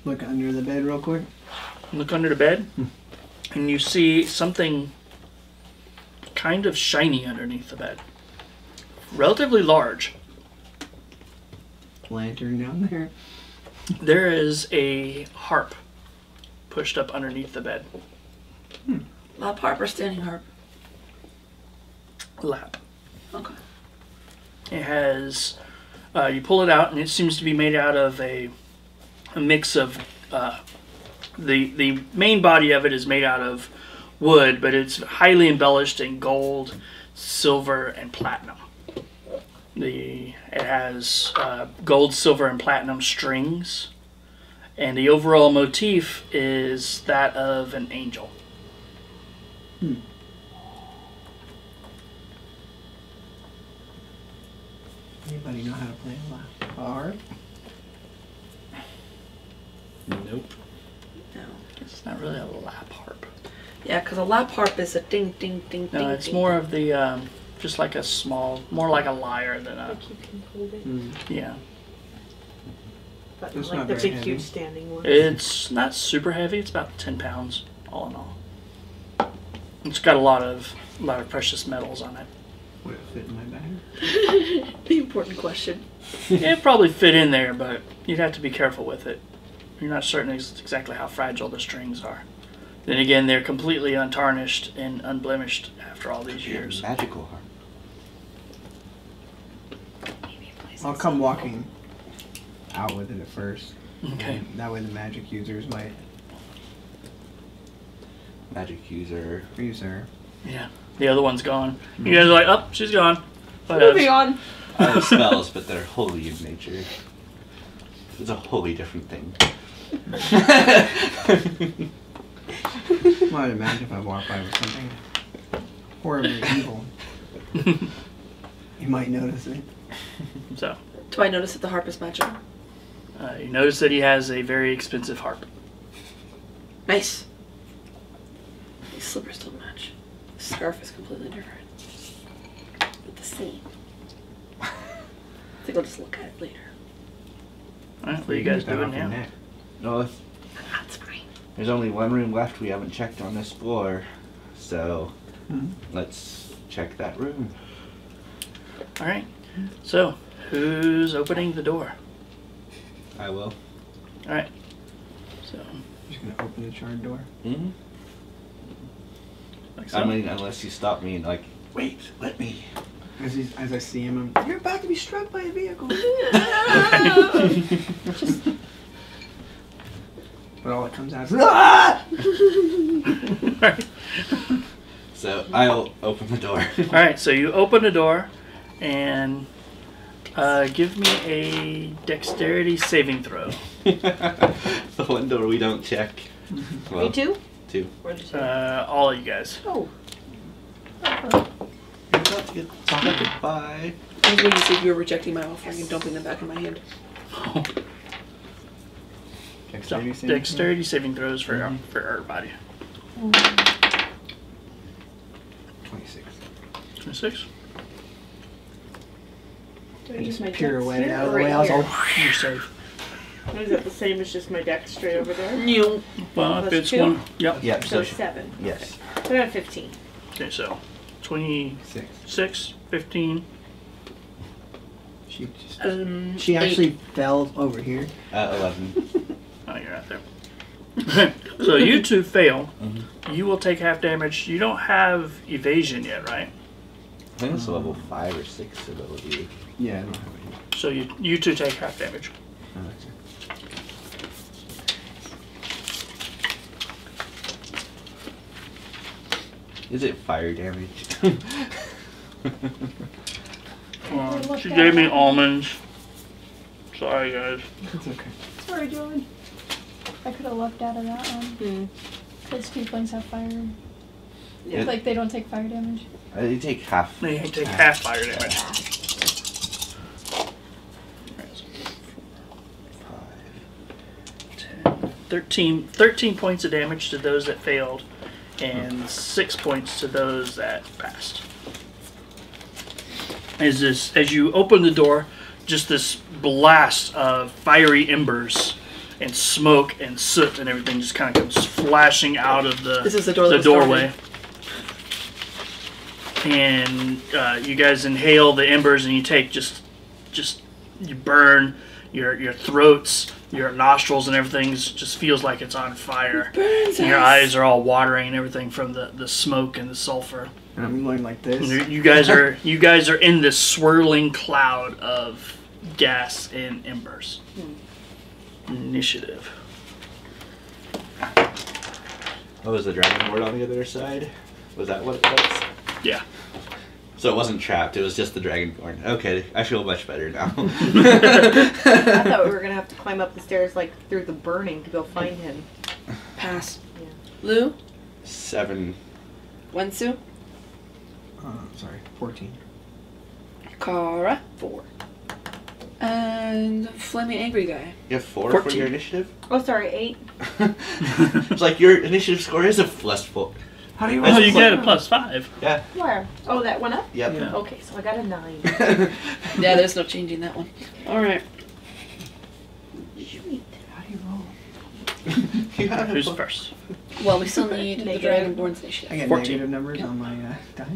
Look under the bed real quick. Look under the bed, and you see something kind of shiny underneath the bed. Relatively large. Lantern down there. There is a harp pushed up underneath the bed. lap harp or standing harp? Lap. Okay. It has, you pull it out, and it seems to be made out of a mix of, the main body of it is made out of wood, but it's highly embellished in gold, silver, and platinum. It has gold, silver, and platinum strings, and the overall motif is that of an angel. Anybody know how to play a harp? Nope. No. It's not really a lap harp. Yeah, because a lap harp is a ding, ding, ding, ding. No, it's ding. more of the, just like a small, more like a lyre than a, Like you can hold it, yeah. but It's not not the very big, heavy. huge standing one. It's not super heavy. It's about 10 pounds, all in all. It's got a lot of precious metals on it. Would it fit in my bag? The important question. It'd probably fit in there, but you'd have to be careful with it. You're not certain exactly how fragile the strings are. Then again, they're completely untarnished and unblemished after all these years. Magical harp. I'll come walking out with it at first. Okay. That way the magic users might Magic user. use her. Yeah. The other one's gone. You guys are like, oh, she's gone. But, Moving on. I have spells, but they're holy in nature. It's a wholly different thing. Well, I'd imagine if I walk by with something horribly evil, you might notice it. So, Do I notice that the harp is magical? you notice that he has a very expensive harp. Nice. These slippers don't match. The scarf is completely different. But the same. I think I'll just look at it later. Alright, what are you guys Use that doing off your now? neck. No, That's fine. there's only one room left we haven't checked on this floor. So, Mhm. let's check that room. Alright. So, Who's opening the door? I will. All right. So. Just gonna open the charred door. Mm-hmm. Like so. I mean, unless you stop me and like, wait, let me. As I see him, you're about to be struck by a vehicle. But all that comes out is ah! Right. So I'll open the door. All right. So you open the door, and give me a dexterity saving throw. The one door we don't check. Well, Me too? 2. Or did you All of you guys. Oh. Goodbye. I was going to see if you were rejecting my offering and dumping them back in my hand. So, dexterity saving throws for everybody. 26. 26. Do I I use just my dex pirouetted here out of or the way. right I was here? all. You're safe. Is that the same as just my dex straight over there? You. Well, if Plus it's 2? one. Yep. Yeah. So 7. Yes. So I got 15. Okay, so 26, 6. 15. She actually fell over here. 11. Oh, you're out there. So you two fail. Mhm. You will take half damage. You don't have evasion yet, right? I think it's a level 5 or 6 ability. Yeah, I don't have any. So you two take half damage. Is it fire damage? She gave me almonds. Sorry, guys. It's okay. Sorry, Jordan. I could have left out of that one. Because tieflings have fire. Yeah. Like, they don't take fire damage. You take half. You take half fire damage. 13 points of damage to those that failed, and 6 points to those that passed. As you open the door, just this blast of fiery embers and smoke and soot and everything just kind of comes flashing out of This is the door that was doorway. And you guys inhale the embers, and you take just you burn your throats, your nostrils, and everything just feels like it's on fire. Burns And your us. eyes are all watering and everything from the smoke and the sulfur. And I'm going like And this. you guys are in this swirling cloud of gas and embers. Initiative. Oh, was the dragon board on the other side? Was that what it was? Yeah. So it wasn't trapped, it was just the dragonborn. Okay, I feel much better now. I thought we were going to have to climb up the stairs like through the burning to go find him. Pass. Yeah. Lou? 7. Wensu? Sorry, 14. Kara? 4. And Flaming Angry Guy. You have 4 for 14. your initiative? Oh, sorry, 8. It's like your initiative score is a +4. How do you Oh, you get a +5. Yeah. Where? Oh, that went up? Yep. Yeah. Okay, so I got a 9. Yeah, there's no changing that one. Alright. Sweet. How do you roll? You have Who's a first? Well, we still need the Negative. Dragonborn's I initiative. get 14. negative numbers on my dice.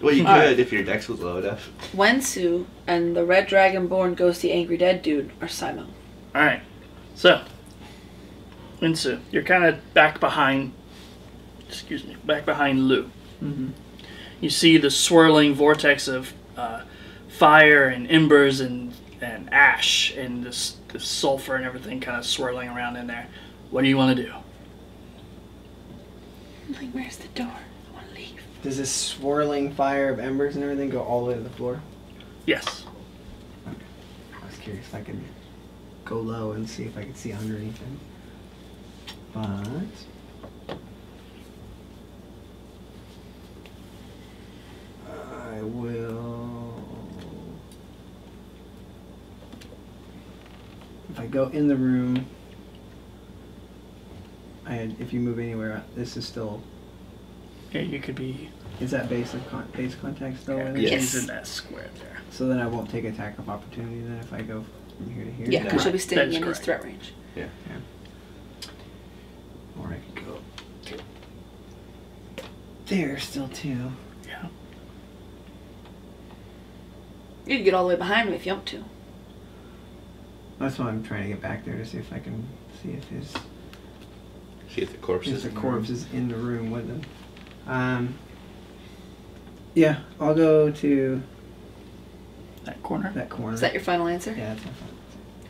Well, you could Alright. if your dex was low enough. Wensu and the Red Dragonborn goes the Angry Dead dude are Simo. Alright. So, Winsu, you're kind of back behind Lou. Mm-hmm. You see the swirling vortex of fire and embers and ash and this sulfur and everything kind of swirling around in there. What do you want to do? I'm like, where's the door? I want to leave. Does this swirling fire of embers and everything go all the way to the floor? Yes. I was curious if I could go low and see if I could see underneath it. But I will. If I go in the room, if you move anywhere, this is still. Yeah, you could be. Is that base contact still? in it? Yes. He's in that square there. So then I won't take attack of opportunity then if I go from here to here. Yeah, because Right. she'll be That standing is in his correct. threat range. Or I could go there still too. Yeah. You can get all the way behind me if you want to. That's why I'm trying to get back there to see if I can see if the corpse if is the in the corpse room. is in the room with him. Yeah, I'll go to That corner. that corner. Is that your final answer? Yeah, that's my fault.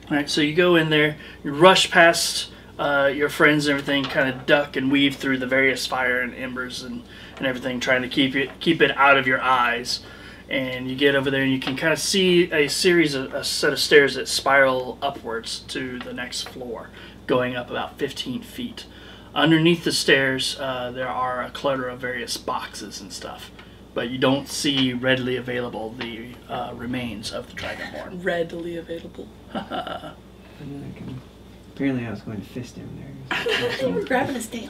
All right, so you go in there, you rush past your friends and everything, kind of duck and weave through the various fire and embers and everything, trying to keep it out of your eyes. And you get over there and you can kind of see a set of stairs that spiral upwards to the next floor, going up about 15 feet. Underneath the stairs, there are a clutter of various boxes and stuff, but you don't see readily available the remains of the Dragonborn. Readily available. Apparently I was going to fist him there. You were grabbing his tail.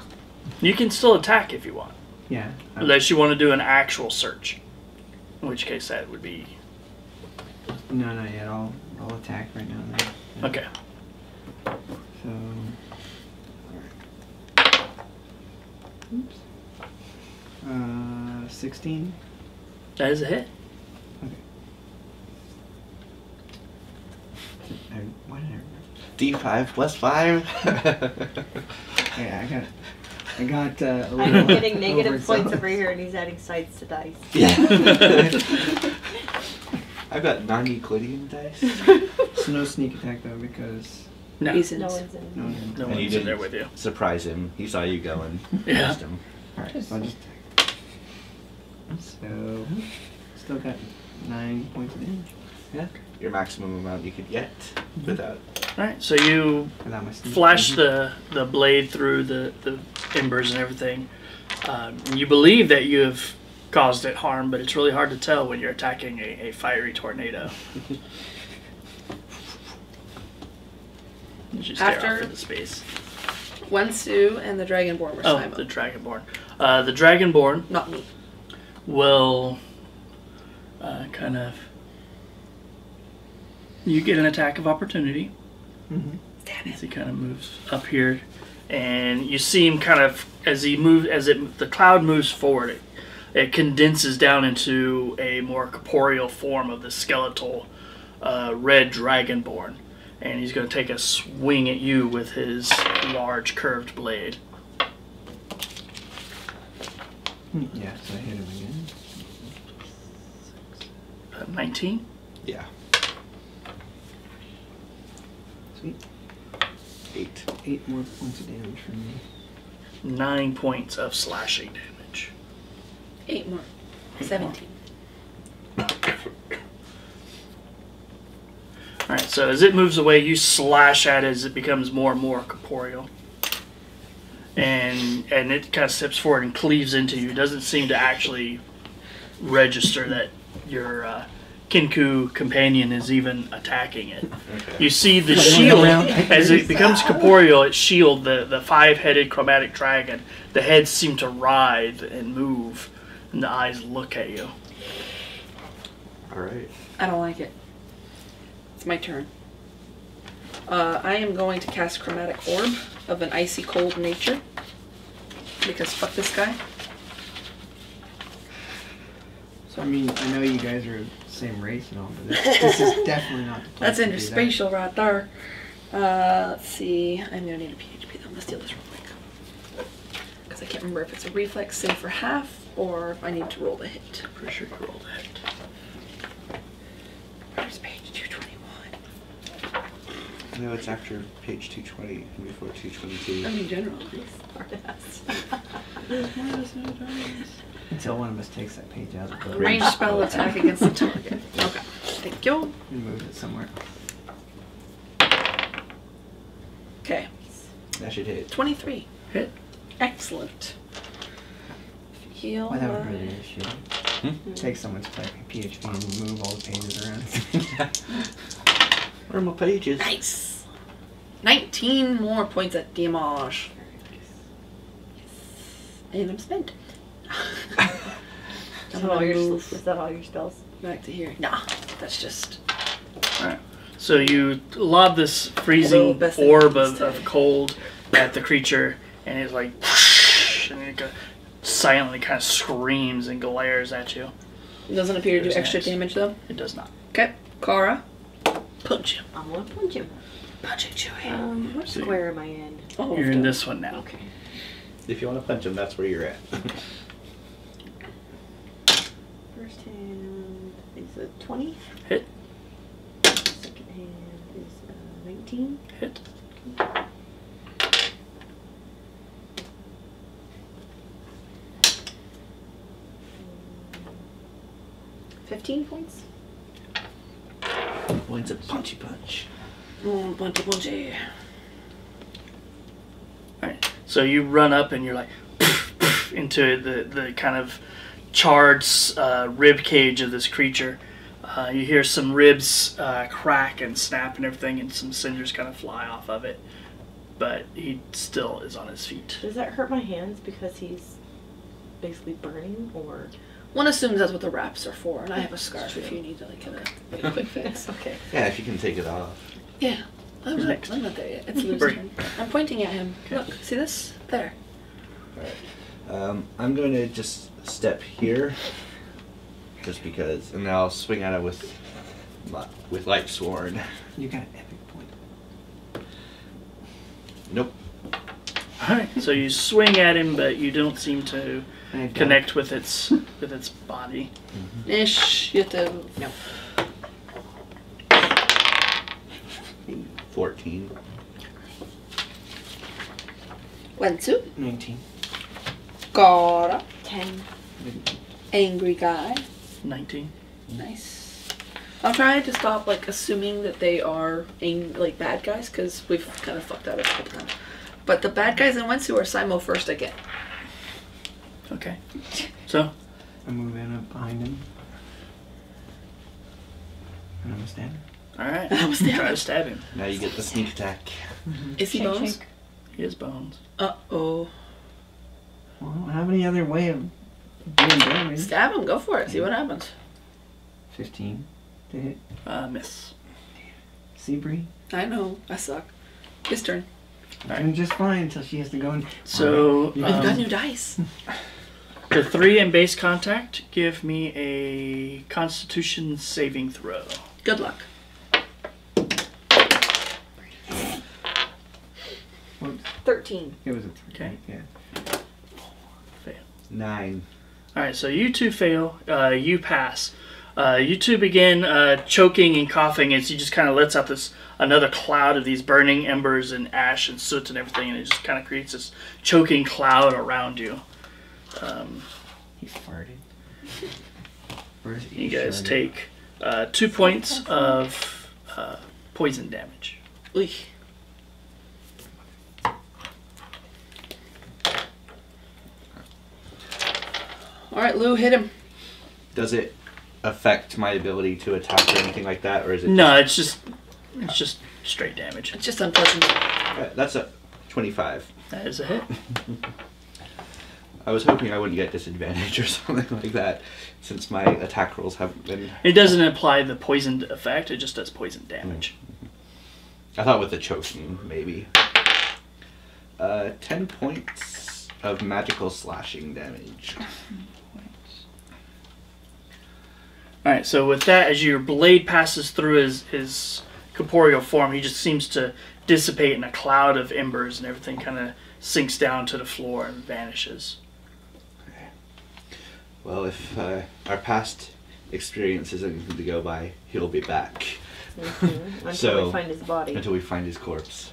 You can still attack if you want, Yeah. unless you want to do an actual search, in which case that would be... No, not yet. I'll attack right now. Then. Yeah. Okay. So. Oops. 16. That is a hit. Why did I remember? D5 plus 5. Yeah, I got a little. I'm getting negative points overzealous. over here, and he's adding sides to dice. Yeah. I've got non-Euclidean dice. So no sneak attack though because No. Reasons. No one's in. no. No And you one's in didn't there with you. surprise him. He saw you go and Yeah. missed him. All right, so I'll just attack. So still got 9 points of damage Yeah. Your maximum amount you could get without. Alright, so you without my sneak. flash the blade through the embers and everything. And you believe that you have caused it harm, but it's really hard to tell when you're attacking a fiery tornado. You stare off After- into space. Wensu and the Dragonborn were Oh, Simon. the Dragonborn. The Dragonborn Not me. will kind of... You get an attack of opportunity. Mm-hmm. As he kind of moves up here, and you see him kind of as the cloud moves forward, it condenses down into a more corporeal form of the skeletal red dragonborn, and he's going to take a swing at you with his large curved blade. Yeah, so I hit him again. 19. Yeah. Sweet. 8. 8 more points of damage from me. 9 points of slashing damage. 8 more. 8 17. Alright, so as it moves away, you slash at it as it becomes more and more corporeal. And it kind of steps forward and cleaves into you. It doesn't seem to actually register that your Kinku companion is even attacking it. Okay. You see the shield, as it becomes corporeal, its shield, the five-headed chromatic dragon, the heads seem to writhe and move, and the eyes look at you. Alright. I don't like it. It's my turn. I am going to cast Chromatic Orb of an icy cold nature. Because fuck this guy. So I mean, I know you guys are the same race and all, but this is definitely not the place That's to do that. interspatial right there. Let's see. I'm gonna need a PHP though. I'm gonna steal this real quick. Because I can't remember if it's a reflex save for half or if I need to roll the hit. Pretty sure you rolled it. Where's page 221? No, it's after page 220 and before 222. I mean, general. Until one of us takes that page out of the book Range spell attack against the target. Okay. Thank you. and moves it somewhere. Okay. That should hit. 23. Hit. Excellent. Heal. Why that would my- really be a shit. Hmm? Take someone's PHP and move all the pages around. Where are my pages? Nice. 19 more points at damage. And I'm spent. Is that all your spells? Back to here. Nah, that's just. Alright. So you lob this Although freezing best thing orb is to- of cold at the creature, and it's like, and it silently kind of screams and glares at you. It doesn't appear to do There's extra next. damage though. It does not. Okay, Kara. Punch him. I'm gonna punch him. Punch it, Chewie. What square am I in? Oh, You're in this one now. Okay. If you want to punch him, that's where you're at. First hand is a 20. Hit. Second hand is a 19. Hit. 15 points. Points of punchy punch. Punchy, punchy. Alright. So you run up and you're like into the kind of charred rib cage of this creature. You hear some ribs crack and snap and everything, and some cinders kind of fly off of it. But he still is on his feet. Does that hurt my hands because he's basically burning, or? One assumes that's what the wraps are for, and I have a scarf if you need to like get a quick fix. Okay. Yeah, if you can take it off. Yeah. I'm Who's not, next? I'm not there yet. It's Lou's Bring. turn. I'm pointing at him. Okay. Look, see this? There. Alright. I'm going to just step here. Just because. And then I'll swing at it with Light Sworn. You got an epic point. Nope. Alright. So you swing at him, but you don't seem to I got connect with its body. Ish. You have to. No. 14. Wensu. 19. Gora. 10. Angry guy. 19. Nice. I'm trying to stop like assuming that they are like bad guys because we've kind of fucked that up a couple times. But the bad guys in Wensu are Simo first again. Okay. So I move in up behind him. And I'm standing. alright. I was there. Try to stab him. Now you get the sneak attack. Is he Shake, bones? shake. He has bones. Uh-oh. Well, I don't have any other way of doing damage. Stab him. Go for it. See what happens. 15 to hit. Miss. Seabree. I know. I suck. His turn. Doing just fine until she has to go and. So I've got new dice. the 3 in base contact, give me a Constitution saving throw. Good luck. Whoops. 13. It was a 3. Okay. Yeah. 9. Alright, so you two fail. You pass. You two begin choking and coughing as he just kind of lets out another cloud of these burning embers and ash and soot and everything, and it just kind of creates this choking cloud around you. He farted. Where's You guys take 2 points of poison damage. Oy. Alright, Lou, hit him. Does it affect my ability to attack or anything like that, or is it? No, it's just straight damage. It's just unpleasant. That's a 25. That is a hit. I was hoping I wouldn't get disadvantage or something like that, since my attack rolls haven't been. It doesn't apply the poisoned effect, it just does poison damage. I thought with the choking, maybe. 10 points of magical slashing damage. Alright, so with that, as your blade passes through his corporeal form, he just seems to dissipate in a cloud of embers, and everything kind of sinks down to the floor and vanishes. Well, if our past experience isn't anything to go by, he'll be back. Mm-hmm. Until So- we find his body. Until we find his corpse.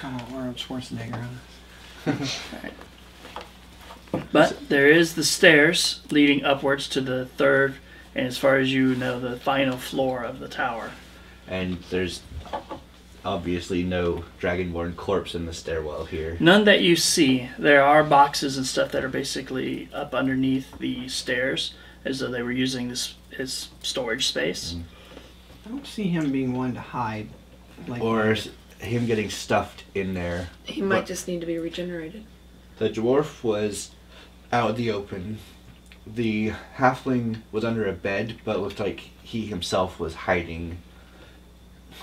Come on, Arnold Schwarzenegger on us. But there is the stairs leading upwards to the third, and as far as you know, the final floor of the tower. And there's obviously no Dragonborn corpse in the stairwell here. None that you see. There are boxes and stuff that are basically up underneath the stairs, as though they were using this as storage space. I don't see him being one to hide. Like Or him getting stuffed in there. He might But just need to be regenerated. the dwarf was out in the open. The halfling was under a bed, but looked like he himself was hiding.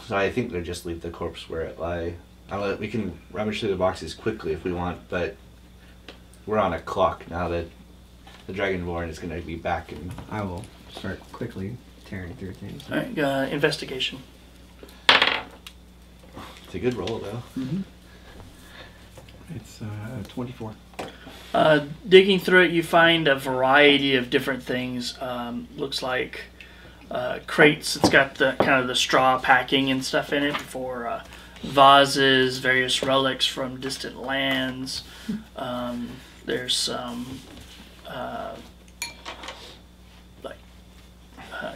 So I think they'll just leave the corpse where it lie. We can rummage through the boxes quickly if we want, but we're on a clock now that the Dragonborn is going to be back. And I will start quickly tearing through things. All right, investigation. It's a good roll, though. Mm-hmm. It's 24. Digging through it, you find a variety of different things. Looks like crates. It's got the kind of the straw packing and stuff in it for vases, various relics from distant lands. There's some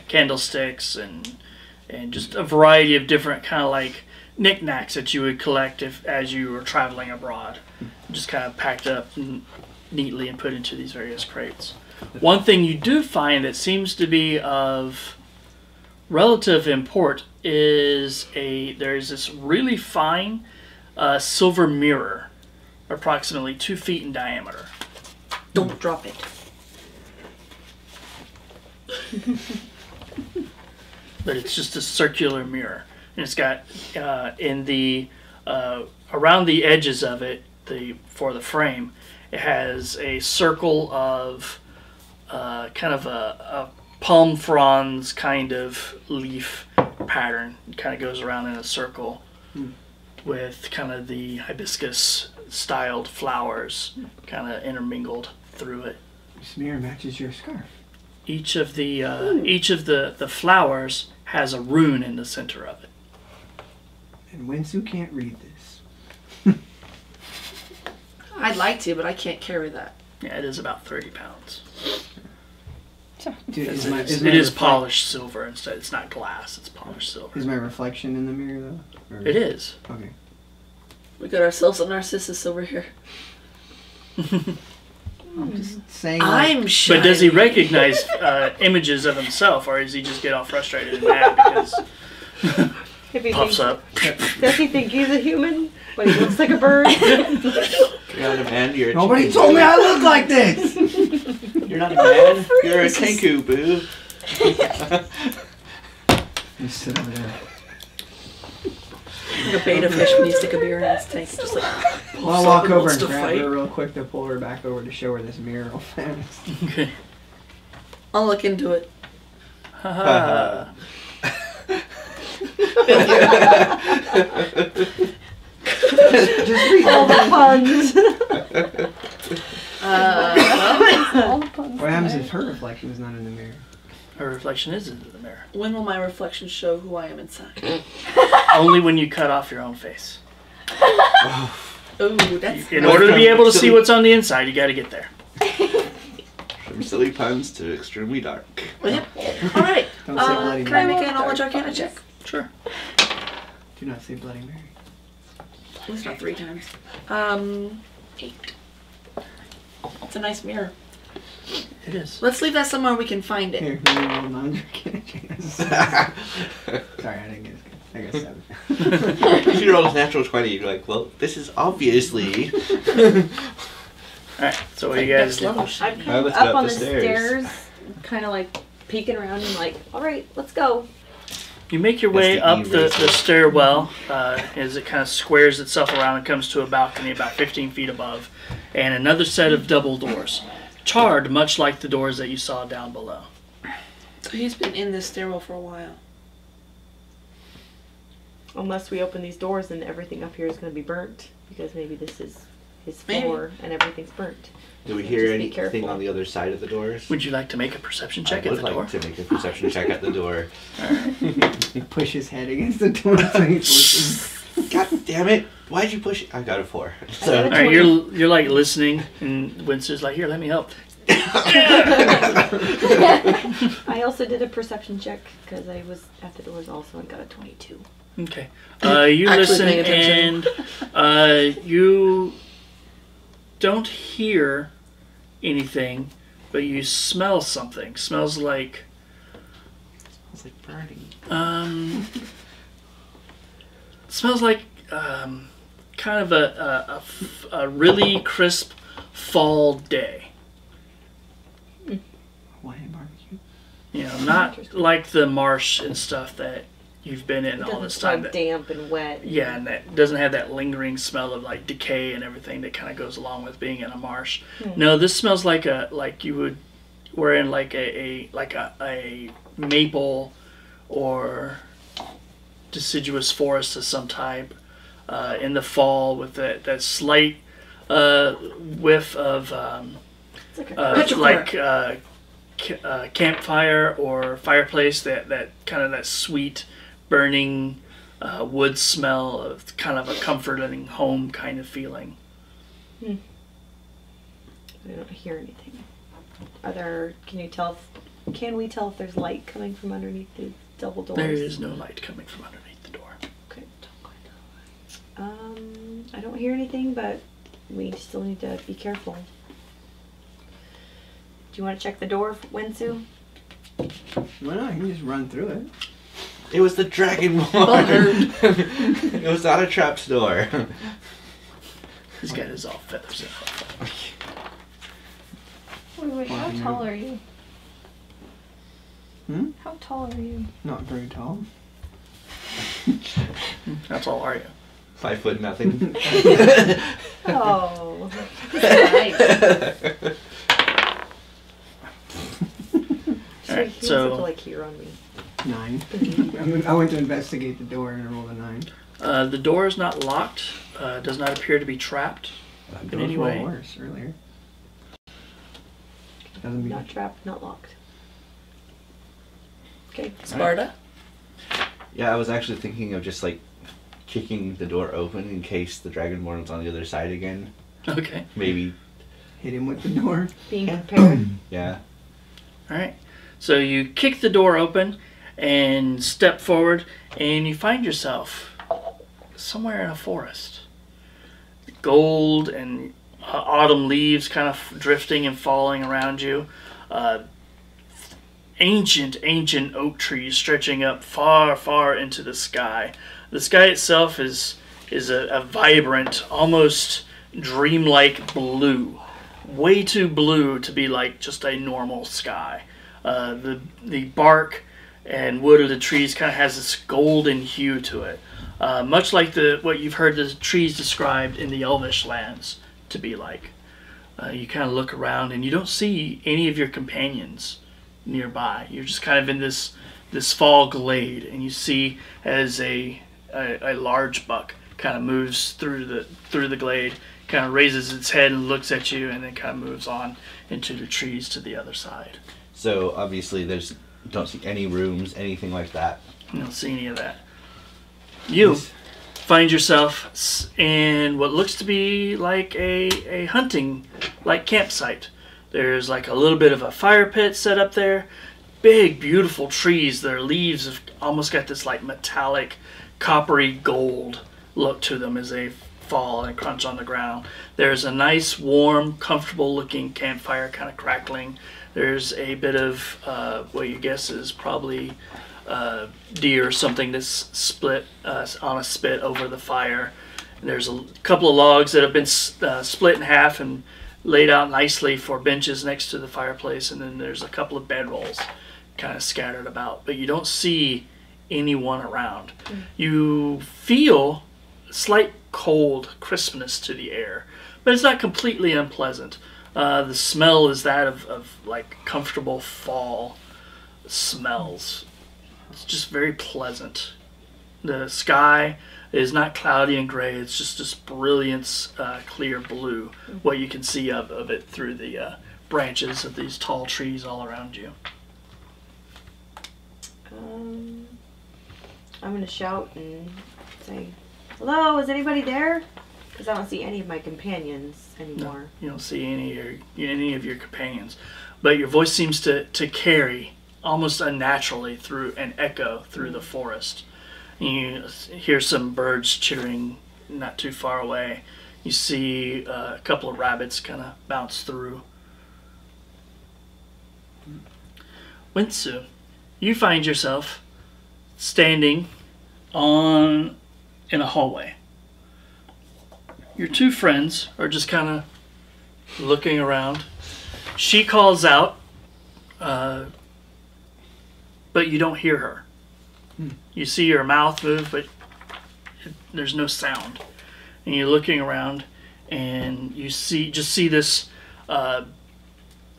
candlesticks and just a variety of different kind of like knickknacks that you would collect as you were traveling abroad. Just kind of packed up neatly and put into these various crates. One thing you do find that seems to be of relative import is there's this really fine silver mirror, approximately 2 feet in diameter. Don't drop it. But it's just a circular mirror. And it's got in the around the edges of it, for the frame, it has a circle of kind of a palm fronds kind of leaf pattern. It kind of goes around in a circle with kind of the hibiscus styled flowers kind of intermingled through it. This mirror matches your scarf. Each of the flowers has a rune in the center of it. And Winsu can't read this. I'd like to, but I can't carry that. Yeah, it is about 30 pounds. Dude, It is polished silver instead. It's not glass, it's polished silver. Is my reflection in the mirror, though? Or- It is. Okay. We got ourselves a Narcissus over here. I'm just saying. I'm shiny. But does he recognize images of himself, or does he just get all frustrated and mad because If he puffs thinks, up? does he think he's a human? But he looks like a bird? You're not a man, you're a Nobody chicken, told me boo. I look like this! You're not a man, you're a kenku, boo. Just sit over there. Like a beta fish when you stick a beer in its tank. Just like, Well, I'll walk over wants and to grab fight. her real quick to pull her back over to show her this mirror real fast. Okay. I'll look into it. Haha. Just read All the puns. All the puns What happens there. if her reflection is not in the mirror? Her reflection is into the mirror. When will my reflection show who I am inside? Only when you cut off your own face. Ooh, that's In order to be able to see what's on the inside, you got to get there. From silly puns to extremely dark. Yep. All right. Don't say Bloody Can I Mary. make a knowledge arcana check? Sure. Do not say Bloody Mary. At least not 3 times. 8. It's a nice mirror. It is. Let's leave that somewhere we can find it. Here, let me roll non-arcana. Sorry, I didn't get as good. I got 7. If you roll a natural 20, you're like, well, this is obviously... Alright, so what do you guys do? I'm Now kind of let's up go up on the the stairs. stairs, kind of like peeking around and like, all right, let's go. You make your That's way the up E-race. the stairwell as it kind of squares itself around and comes to a balcony about 15 feet above, and another set of double doors, charred much like the doors that you saw down below. So he's been in this stairwell for a while. Unless we open these doors and everything up here is going to be burnt, because maybe this is his Maybe. floor and everything's burnt. Do we So hear just be anything careful. on the other side of the doors? Would you like to make a perception check I at would the like door? to make a perception check at the door. Push his head against the door so he's listening. God damn it! Why'd you push it? I got a 4. I So, got a Alright, you're like listening, and Winston's like, here, let me help. I also did a perception check because I was at the doors also and got a 22. Okay. You Actually listen, paying attention. and you don't hear anything, but you smell something. Smells like it's like burning. smells like kind of a really crisp fall day. Hawaiian barbecue. You know, not like the marsh and stuff that you've been in It all doesn't this smell time. That, damp and wet. yeah, and that doesn't have that lingering smell of like decay and everything that kind of goes along with being in a marsh. No, this smells like you would we're in like a maple or deciduous forest of some type in the fall with that slight whiff of campfire or fireplace, that kind of that sweet burning wood smell of kind of a comforting home kind of feeling. I don't hear anything. Can we tell if there's light coming from underneath the double doors? There is no light coming from underneath the door. Okay. I don't hear anything, but we still need to be careful. Do you want to check the door, Wensu? Why not? You can just run through it. It was the dragonborn. It was not a trap door. He's got his all feathers in. Wait, how tall are you? How tall are you? Not very tall. How tall are you? 5 foot nothing. Oh. Alright, He so was like here on me. 9. I went to investigate the door and I rolled a 9. the door is not locked. Does not appear to be trapped in any way. Worse earlier. Doesn't mean Not trapped, not locked. Okay. Sparta? Yeah, I was actually thinking of just like kicking the door open in case the dragonborn was on the other side again. Okay. Maybe. hit him with the door. Being prepared. Yeah. All right. So you kick the door open and step forward, and you find yourself somewhere in a forest. Gold and autumn leaves kind of drifting and falling around you. Ancient oak trees stretching up far, far into the sky. The sky itself is a vibrant, almost dreamlike blue. Way too blue to be like just a normal sky. The bark and wood of the trees kind of has this golden hue to it. Much like what you've heard the trees described in the Elvish lands to be like. You kind of look around and you don't see any of your companions nearby. You're just kind of in this fall glade, and you see as a large buck kind of moves through the glade, kind of raises its head and looks at you, and then kind of moves on into the trees to the other side. So obviously don't see any rooms, anything like that. You don't see any of that. You find yourself in what looks to be like a hunting campsite. There's like a little bit of a fire pit set up there. Big, beautiful trees. Their leaves have almost got this like metallic, coppery gold look to them as they fall and crunch on the ground. There's a nice, warm, comfortable looking campfire kind of crackling. There's a bit of what you guess is probably deer or something that's split on a spit over the fire. And there's a couple of logs that have been split in half and laid out nicely for benches next to the fireplace, and then there's a couple of bedrolls kind of scattered about, but you don't see anyone around. You feel a slight cold crispness to the air, but it's not completely unpleasant. The smell is that of like comfortable fall smells. It's just very pleasant. The sky is not cloudy and gray. It's just this brilliant, clear blue. What you can see of it through the branches of these tall trees all around you. I'm gonna shout and say, "Hello, is anybody there?" Because I don't see any of my companions anymore. No, you don't see any of your companions, but your voice seems to carry almost unnaturally through and echo through the forest. You hear some birds chittering not too far away. You see a couple of rabbits kind of bounce through. Winsu, you find yourself standing in a hallway. Your two friends are just kind of looking around. She calls out, but you don't hear her. You see her mouth move, but there's no sound. And you're looking around, and you just see this kind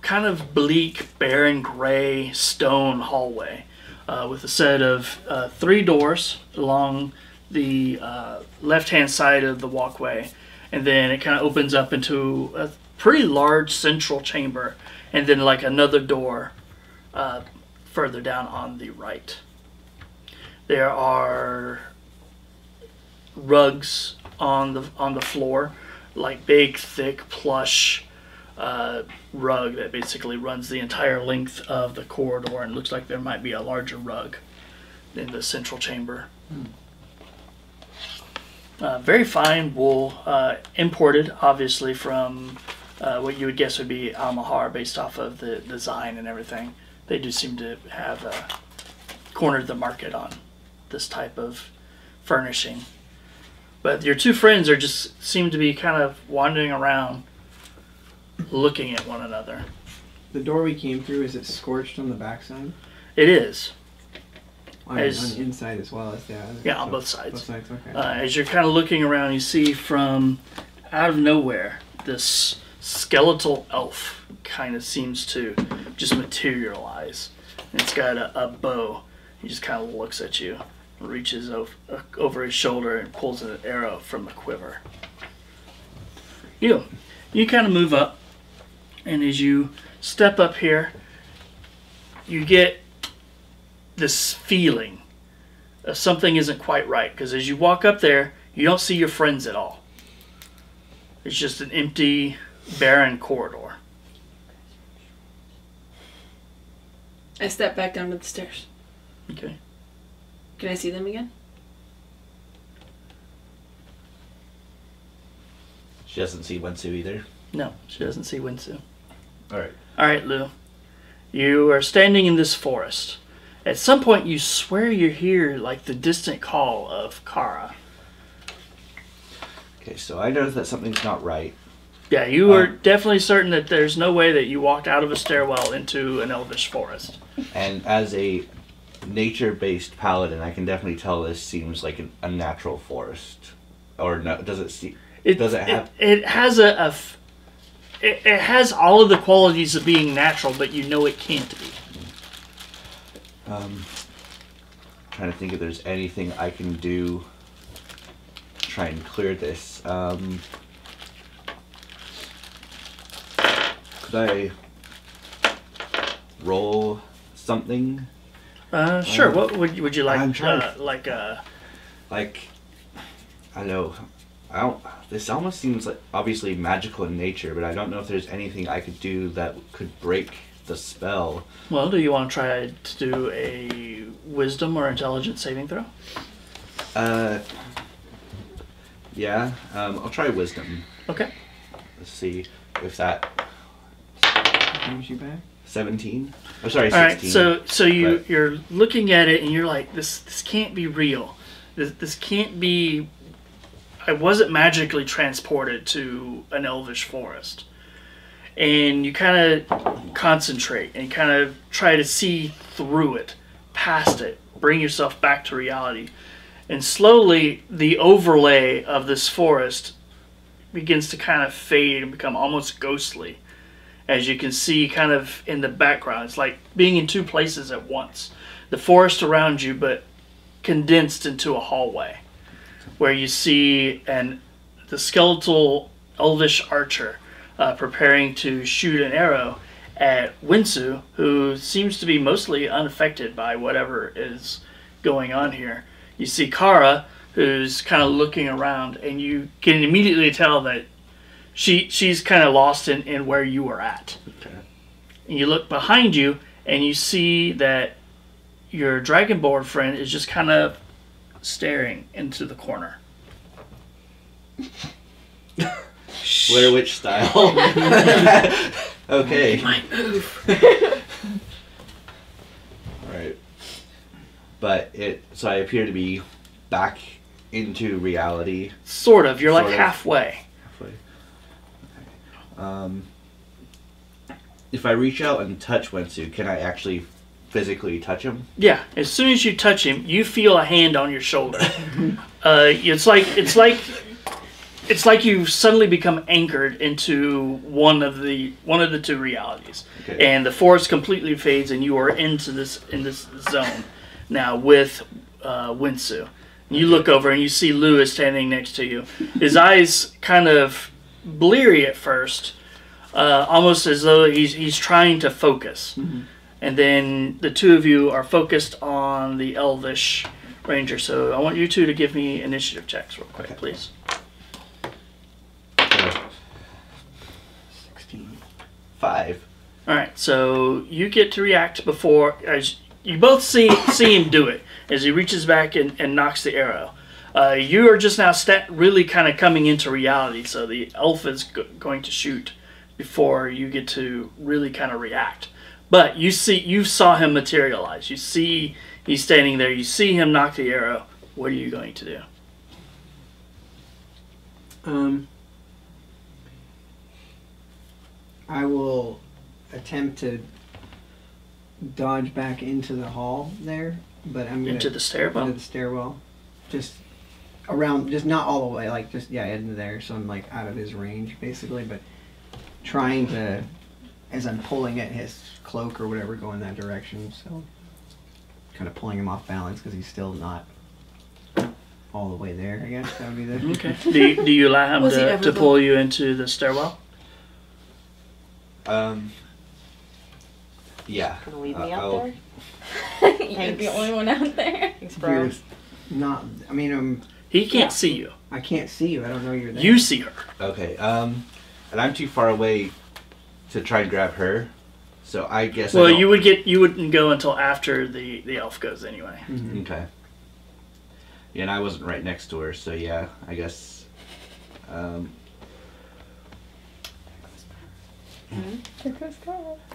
kind of bleak, barren, gray stone hallway with a set of 3 doors along the left-hand side of the walkway, and then it kind of opens up into a pretty large central chamber, and then like another door further down on the right. There are rugs on the floor, like big, thick, plush rug that basically runs the entire length of the corridor, and looks like there might be a larger rug in the central chamber. Very fine wool, imported obviously from what you would guess would be Almahar, based off of the design and everything. They do seem to have cornered the market on this type of furnishing. But your 2 friends seem to be kind of wandering around, looking at one another. The door we came through, is it scorched on the backside? It is. On the inside as well as the other? Yeah, on both sides. Both sides, okay. As you're kind of looking around, you see from out of nowhere this skeletal elf kind of seems to just materialize. And it's got a bow. He just kind of looks at you, reaches over his shoulder and pulls an arrow from the quiver. You kind of move up, and as you step up here, you get this feeling of something isn't quite right, because as you walk up there, you don't see your friends at all. It's just an empty, barren corridor. I step back down to the stairs. Okay. Can I see them again? She doesn't see Wensu either. No, she doesn't see Winsu. Alright. Alright, Lou. You are standing in this forest. At some point, you swear you hear like the distant call of Kara. Okay, so I noticed that something's not right. Yeah, you are definitely certain that there's no way that you walked out of a stairwell into an elvish forest. And as a nature-based paladin, I can definitely tell this seems like an unnatural forest. Or no, does it see? Does it have? It has it has all of the qualities of being natural, but you know it can't be. Trying to think if there's anything I can do to try and clear this. Could I roll something? Sure. What would you like? I'm trying like I don't know. This almost seems like obviously magical in nature, but I don't know if there's anything I could do that could break the spell. Well, do you want to try to do a wisdom or intelligence saving throw? Yeah. I'll try wisdom. Okay. Let's see if that. Brings you back? 17. I'm sorry, 16. All right. So but you're looking at it and you're like, this can't be real. This can't be. I wasn't magically transported to an elvish forest. And you kind of concentrate and kind of try to see through it, past it, bring yourself back to reality. And slowly, the overlay of this forest begins to kind of fade and become almost ghostly. As you can see kind of in the background. It's like being in 2 places at once. The forest around you, but condensed into a hallway. Where you see the skeletal elvish archer preparing to shoot an arrow at Winsu, who seems to be mostly unaffected by whatever is going on here. You see Kara, who's kind of looking around, and you can immediately tell that she's kind of lost in where you were at. Okay. And you look behind you, and you see that your dragonborn friend is just kind of staring into the corner. Blair Witch style. Okay. Might move. Alright. But so I appear to be back into reality. Sort of. You're Sort like of. halfway. Okay. If I reach out and touch Wensu, can I actually physically touch him? Yeah. As soon as you touch him, you feel a hand on your shoulder. It's like it's like you suddenly become anchored into one of the two realities, and the forest completely fades, and you are in this zone now with Winsu. You look over and you see Lewis standing next to you. His eyes kind of bleary at first, almost as though he's trying to focus. Mm-hmm. And then the two of you are focused on the Elvish Ranger. So I want you two to give me initiative checks real quick, please. 16. 5. All right, so you get to react before, as you both see him do it, as he reaches back and knocks the arrow. You are just now really kind of coming into reality, so the elf is going to shoot before you get to really kind of react. But you saw him materialize. You see he's standing there. You see him knock the arrow. What are you going to do? I will attempt to dodge back into the hall there, but I'm gonna into the stairwell. Into the stairwell, just around, just not all the way, like just into there, so I'm like out of his range basically, but trying to, as I'm pulling at his cloak or whatever, go in that direction. So kind of pulling him off balance because he's still not all the way there. I guess that would be the okay. Do you allow him to pull you into the stairwell? Yeah. Gonna leave me out there? You're the only one out there. Thanks, bro. Not. I mean, he can't see you. I can't see you. I don't know you're there. You see her. Okay. And I'm too far away to try and grab her, so I guess. Well, you wouldn't go until after the elf goes anyway. Mm-hmm. Okay. Yeah, and I wasn't right next to her, so yeah, I guess.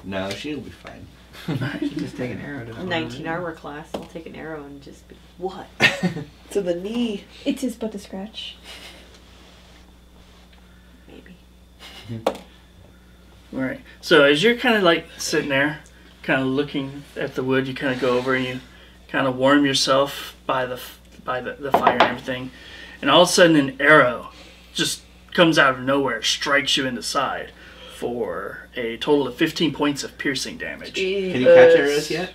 No, she'll be fine. She'll just take an arrow to the 19 armor class. I'll take an arrow and just be what? To the knee. It is but a scratch. Maybe. Right. So as you're kind of like sitting there, kind of looking at the wood, you kind of go over and you kind of warm yourself by the fire and everything, and all of a sudden an arrow just comes out of nowhere, strikes you in the side for a total of 15 points of piercing damage. Can you catch arrows yet?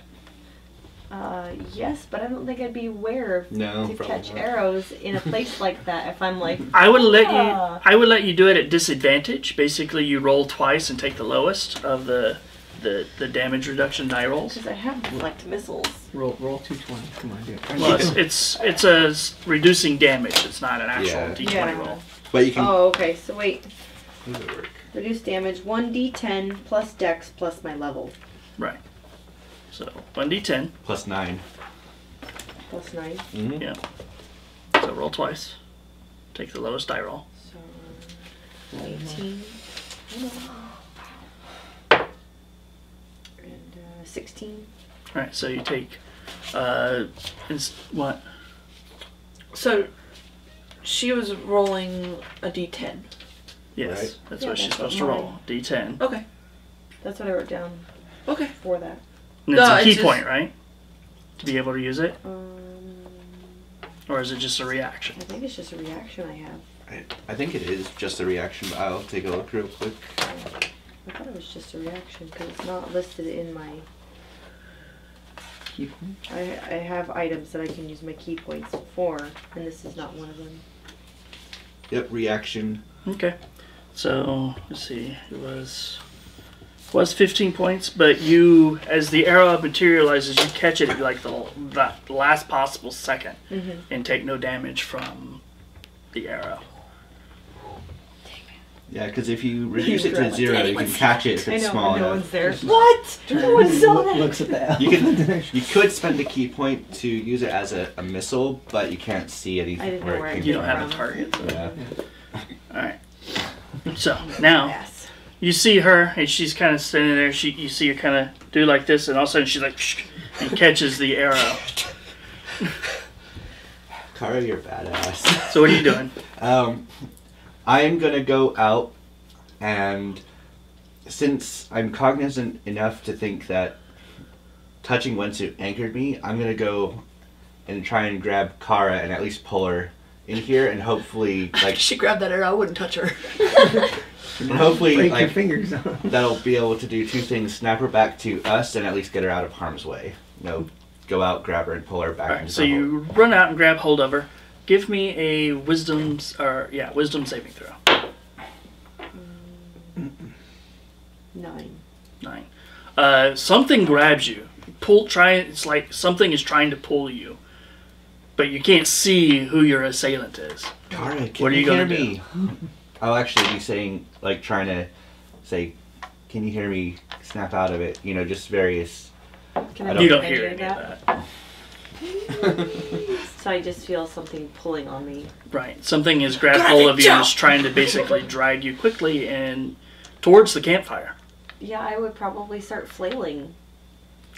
Yes, but I don't think I'd be aware to catch not. arrows in a place like that if I'm like. I would let you do it at disadvantage. Basically, you roll twice and take the lowest of the damage reduction die rolls. Because I have deflect missiles. Roll 220. Come on, do it. Well, it's a reducing damage. It's not an actual d20 roll. But you can. Oh, okay. So wait. How does it work? Reduce damage 1d10 plus dex plus my level. Right. So 1d10 plus 9. Plus 9. Mm-hmm. Yeah. So roll twice. Take the lowest die roll. So 18. And 16. All right. So you take what? So she was rolling a d10. Yes, Right. that's Yeah, what she's that's supposed what to roll. D10. Okay. That's what I wrote down Okay. for that. And it's No, a it's key just- point, right? To be able to use it, Um, or is it just a reaction? I think it's just a reaction I have. I think it is just a reaction, but I'll take a look real quick. I thought it was just a reaction because it's not listed in my. Key point? I have items that I can use my key points for, and this is not one of them. Yep, reaction. Okay. So let's see. It was 15 points, but you, as the arrow materializes, you catch it at like the last possible second, and take no damage from the arrow. Yeah, because if you reduce it to 0, you can catch it if I it's know, small no enough. one's there. What? No one saw that. Looks at the elf. You could spend a key point to use it as a missile, but you can't see anything. I didn't know where I it You came don't from. have a target. So. Yeah. All right. So now Yes. you see her, and she's kind of standing there. You see her kind of do like this, and all of a sudden she's like, and catches the arrow. Kara, you're badass. So what are you doing? I am gonna go out, and since I'm cognizant enough to think that touching Wensu anchored me, I'm gonna go and try and grab Kara and at least pull her in here, and hopefully, like, She grabbed that arrow. I wouldn't touch her. and hopefully, Break your like, fingers. that'll be able to do two things: snap her back to us, and at least get her out of harm's way. You know, go out, grab her, and pull her back. All right, into so the hole. you run out and grab hold of her. Give me a wisdom saving throw. 9. 9. Something grabs you. It's like something is trying to pull you, but you can't see who your assailant is. Kara, can What are you you hear gonna me? I'll actually be saying, like, trying to say, "Can you hear me?" Snap out of it. You know, just various. Can I I You don't- don't hear any of that. So I just feel something pulling on me. Right. Something has grabbed hold of you and is trying to basically drag you quickly and towards the campfire. Yeah, I would probably start flailing.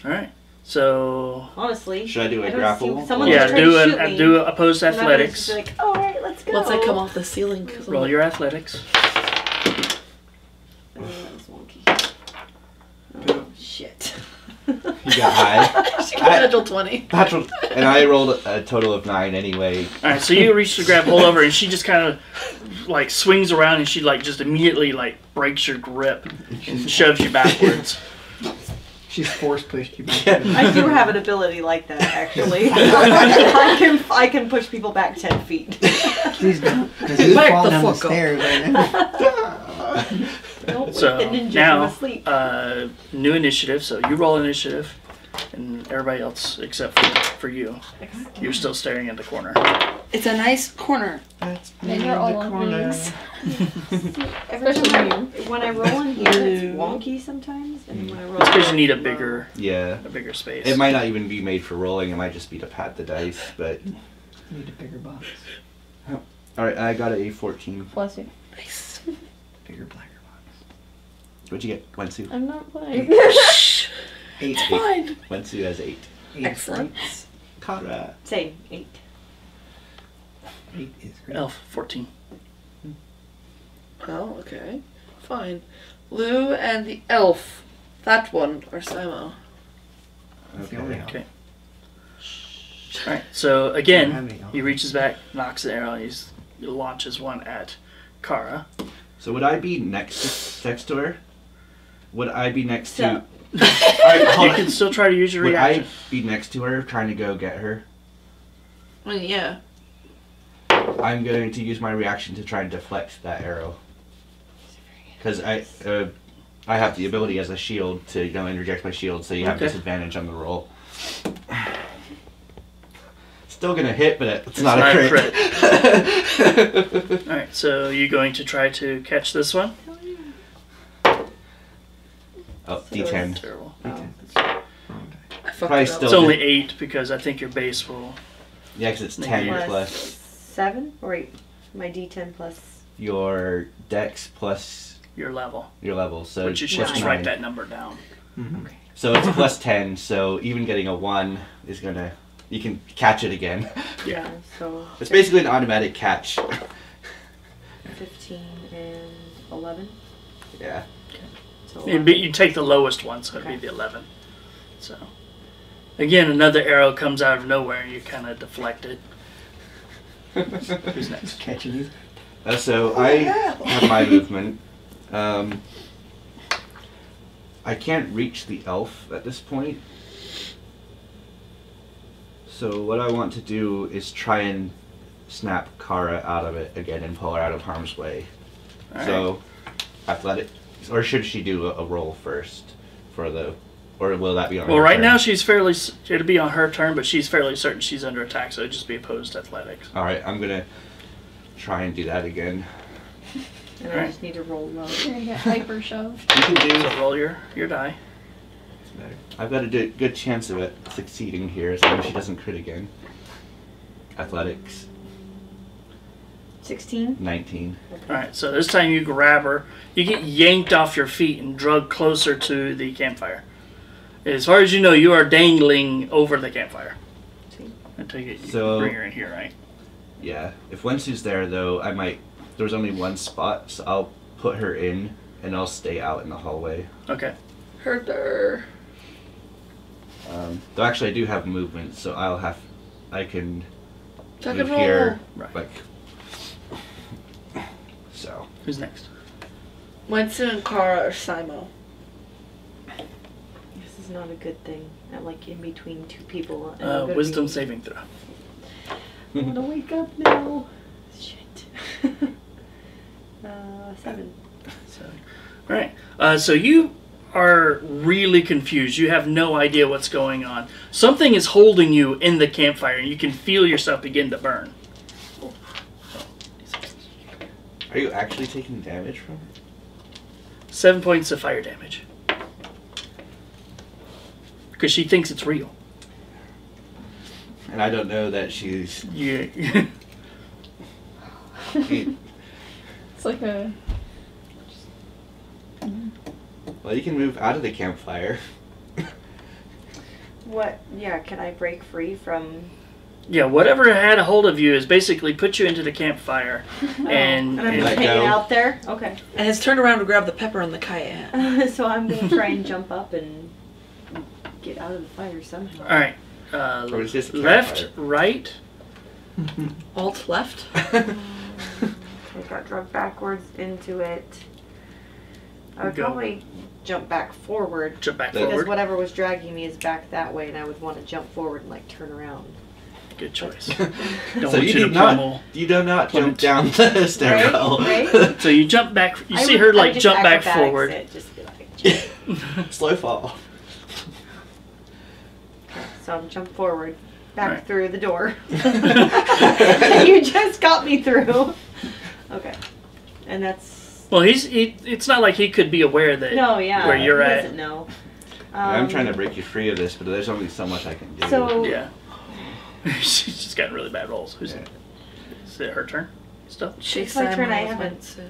All right. So Honestly. Should I do a don't grapple? see- someone yeah, just tried to shoot me, do opposed and I would athletics. just be like, all right, let's go. Once I come off the ceiling. 'Cause I'm Roll like, your athletics. Oh, that was wonky. Oh, shit. You got high. she got a natural 20. Patrick, and I rolled a total of 9 anyway. All right. So you reach to grab hold of her, and she just kind of like swings around, and she like just immediately like breaks your grip and shoves you backwards. She's force pushed you back. I do have an ability like that, actually. I can push people back 10 feet. Please don't, because he's Back falling the down the fuck up. stairs right now. Don't So wake the ninja from now, asleep. new initiative. So you roll initiative, and everybody else except for you, you're still staring at the corner. It's a nice corner. And you're all on these. Especially when I roll in here, it's wonky sometimes. And when I roll It's because you need a low- bigger space. It might not even be made for rolling. It might just be to pat the dice. But Need a bigger box. all right, I got a 14. Bless you. Nice. Bigger, blacker box. What'd you get, Wensu? I'm not playing. Shh. 8. Fine. Wensu has 8. 8 Excellent. Kara. Same, 8. 8 is great. Elf 14. Oh, okay. Fine. Lou and the elf. That one are Simo. That's the only Okay. help. Okay. All right. So I don't have again, any help. he reaches back, knocks an arrow, and he launches one at Kara. So would I be next to her? Would I be next to? So- All right, hold You on. can still try to use your Would reaction. I be next to her, trying to go get her? I mean, yeah. I'm going to use my reaction to try and deflect that arrow. Because I have the ability as a shield to interject my shield, so you have Okay. disadvantage on the roll. Still gonna hit, but it's It's not not a a crit. All right. So you're going to try to catch this one. Oh, D10. Terrible. Oh. Wrong die. I fucked Probably it up. still- It's only 8 because I think your base will. Yeah, because it's 10 Plus plus 7? Or wait, my D10 plus. your dex plus Your level, your level. So but you should plus just 9. write that number down. Mhm. So it's plus 10. So even getting a 1 is gonna. You can catch it again. Yeah. So It's basically an automatic catch. 15 and 11. Yeah. So You take the lowest one, so it'd be Okay. the 11. So again, another arrow comes out of nowhere, and you kind of deflect it. Who's next? Just catching these. So I have my movement. I can't reach the elf at this point. So what I want to do is try and snap Kara out of it again and pull her out of harm's way. All So athletics, or should she do a roll first for the, or will that be on? Well, her right turn? now she's fairly. It'll be on her turn, but she's fairly certain she's under attack, so it'd just be opposed athletics. All right, I'm gonna try and do that again. and I Alright. just need to roll low. You're gonna get hyper shoved. You can do. So roll your die. I've got a good chance of it succeeding here as long as she doesn't crit again. Athletics, 16. 19. All right. So this time you grab her, you get yanked off your feet and dragged closer to the campfire. As far as you know, you are dangling over the campfire. Until you So- bring her in here, right? Yeah. If Wensu's there, though, I might. There's only one spot, so I'll put her in and I'll stay out in the hallway. Okay. Herder. Though actually, I do have movement, so I can Tuck move and roll. here, Right. like so. Who's next? Wensu and Kara or Simo. This is not a good thing. I'm like in between two people. And I'm gonna Wisdom be- saving throw. I want to wake up now. Shit. 7. So, all right. So you are really confused. You have no idea what's going on. Something is holding you in the campfire, and you can feel yourself begin to burn. Are you actually taking damage from it? 7 points of fire damage. Because she thinks it's real. And I don't know that she's. Yeah. It's like a. Well, you can move out of the campfire. What? Yeah, can I break free from... Yeah, whatever had a hold of you is basically put you into the campfire. And And I'm just Let hanging go. out there? Okay. And has turned around to grab the pepper on the cayenne. So I'm going to try and jump up and get out of the fire somehow. all right. Or is this a Left, campfire? right. Alt left. I got drugged backwards into it. I would Go. probably jump back forward. Jump back Because forward. whatever was dragging me is back that way, and I would want to jump forward and like turn around. Good choice. So Don't want you you do to not. pummel. You do not jump Plummet. down the stairwell. Right? So you jump back. You I see would- her I like just jump back acrobatics forward. it, just be like, Slow fall. so I'm jump forward, back Right. through the door. You just got me through. Okay, and that's Well, it's not like he could be aware that no, yeah. where you're he at. doesn't know. I'm trying to break you free of this, but there's only so much I can do. So Yeah. She's just gotten really bad rolls. Who's Yeah. it? Is it her turn? Still? Shake my turn, I Simo haven't- Wensu.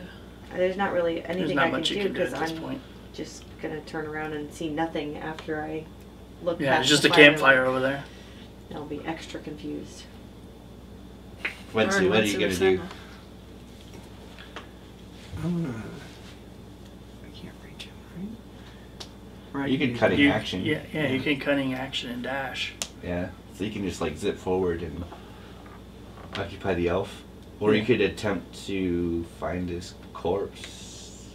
there's not really There's anything not I can much you do can do because at this I'm point. just gonna turn around and see nothing after I look. Yeah, past it's just the a fire. campfire over there. I'll be extra confused. Wensi, Alright, what are you Wensu gonna or do? Simo. I'm gonna. I can't reach him, right? Right. You can cutting You- action. Yeah, you can cutting action and dash. Yeah. So you can just like zip forward and occupy the elf, or you Yeah. could attempt to find his corpse.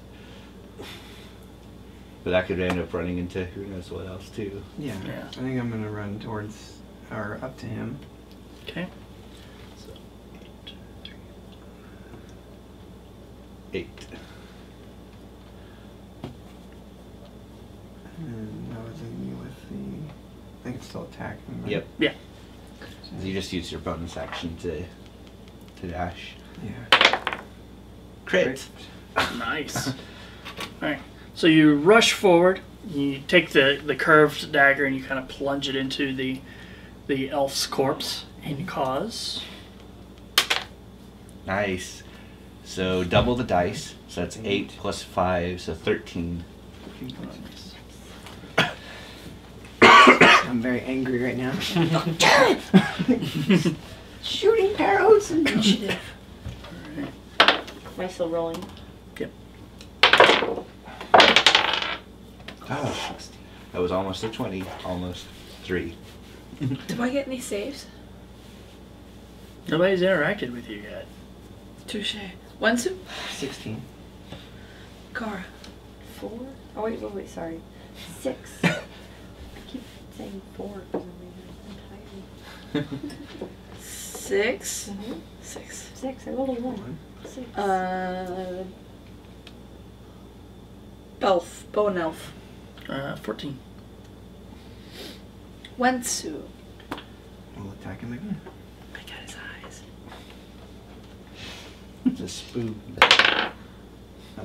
But that could end up running into who knows what else too. Yeah. Yeah. I think I'm gonna run towards or up to him. Okay. 8. And that was in me with the. I think it's still attacking. Right? Yep. Yeah. You just use your bonus action to dash. Yeah. Crit. Nice. Alright. So you rush forward, you take the curved dagger and you kind of plunge it into the elf's corpse and cause. Nice. So double the dice. So that's 8 plus 5, so 13. I'm very angry right now. Shooting arrows and Initiative. Am I still rolling? Yep. Oh, that was almost a 20. Almost 3. Do I get any saves? Nobody's interacted with you yet. Touche. Wensu? 16. Kara. 4? Oh wait, sorry. 6. I keep saying 4 for some reason. 6. Mhm. 6. 6. I rolled a 1. 6. Elf. Bow and elf. 14. Wensu. We'll attack him again. I got his eyes. It's a spoon. That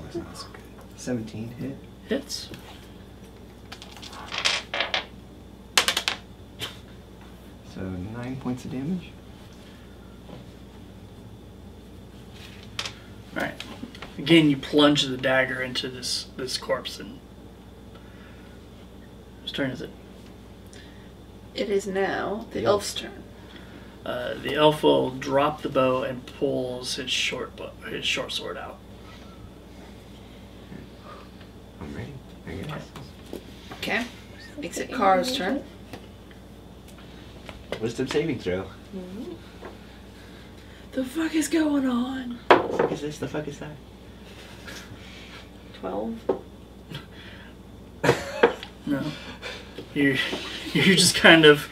was not so good. 17 hit. Hits. So 9 points of damage. Alright. Again, you plunge the dagger into this corpse and... Whose turn is it? It is now the elf's turn. The elf will drop the bow and pulls his short sword out. I'm ready. I guess. Okay. Makes it Kara's turn. Wisdom saving throw. The fuck is going on? The fuck is this? The fuck is that? 12. No. You're just kind of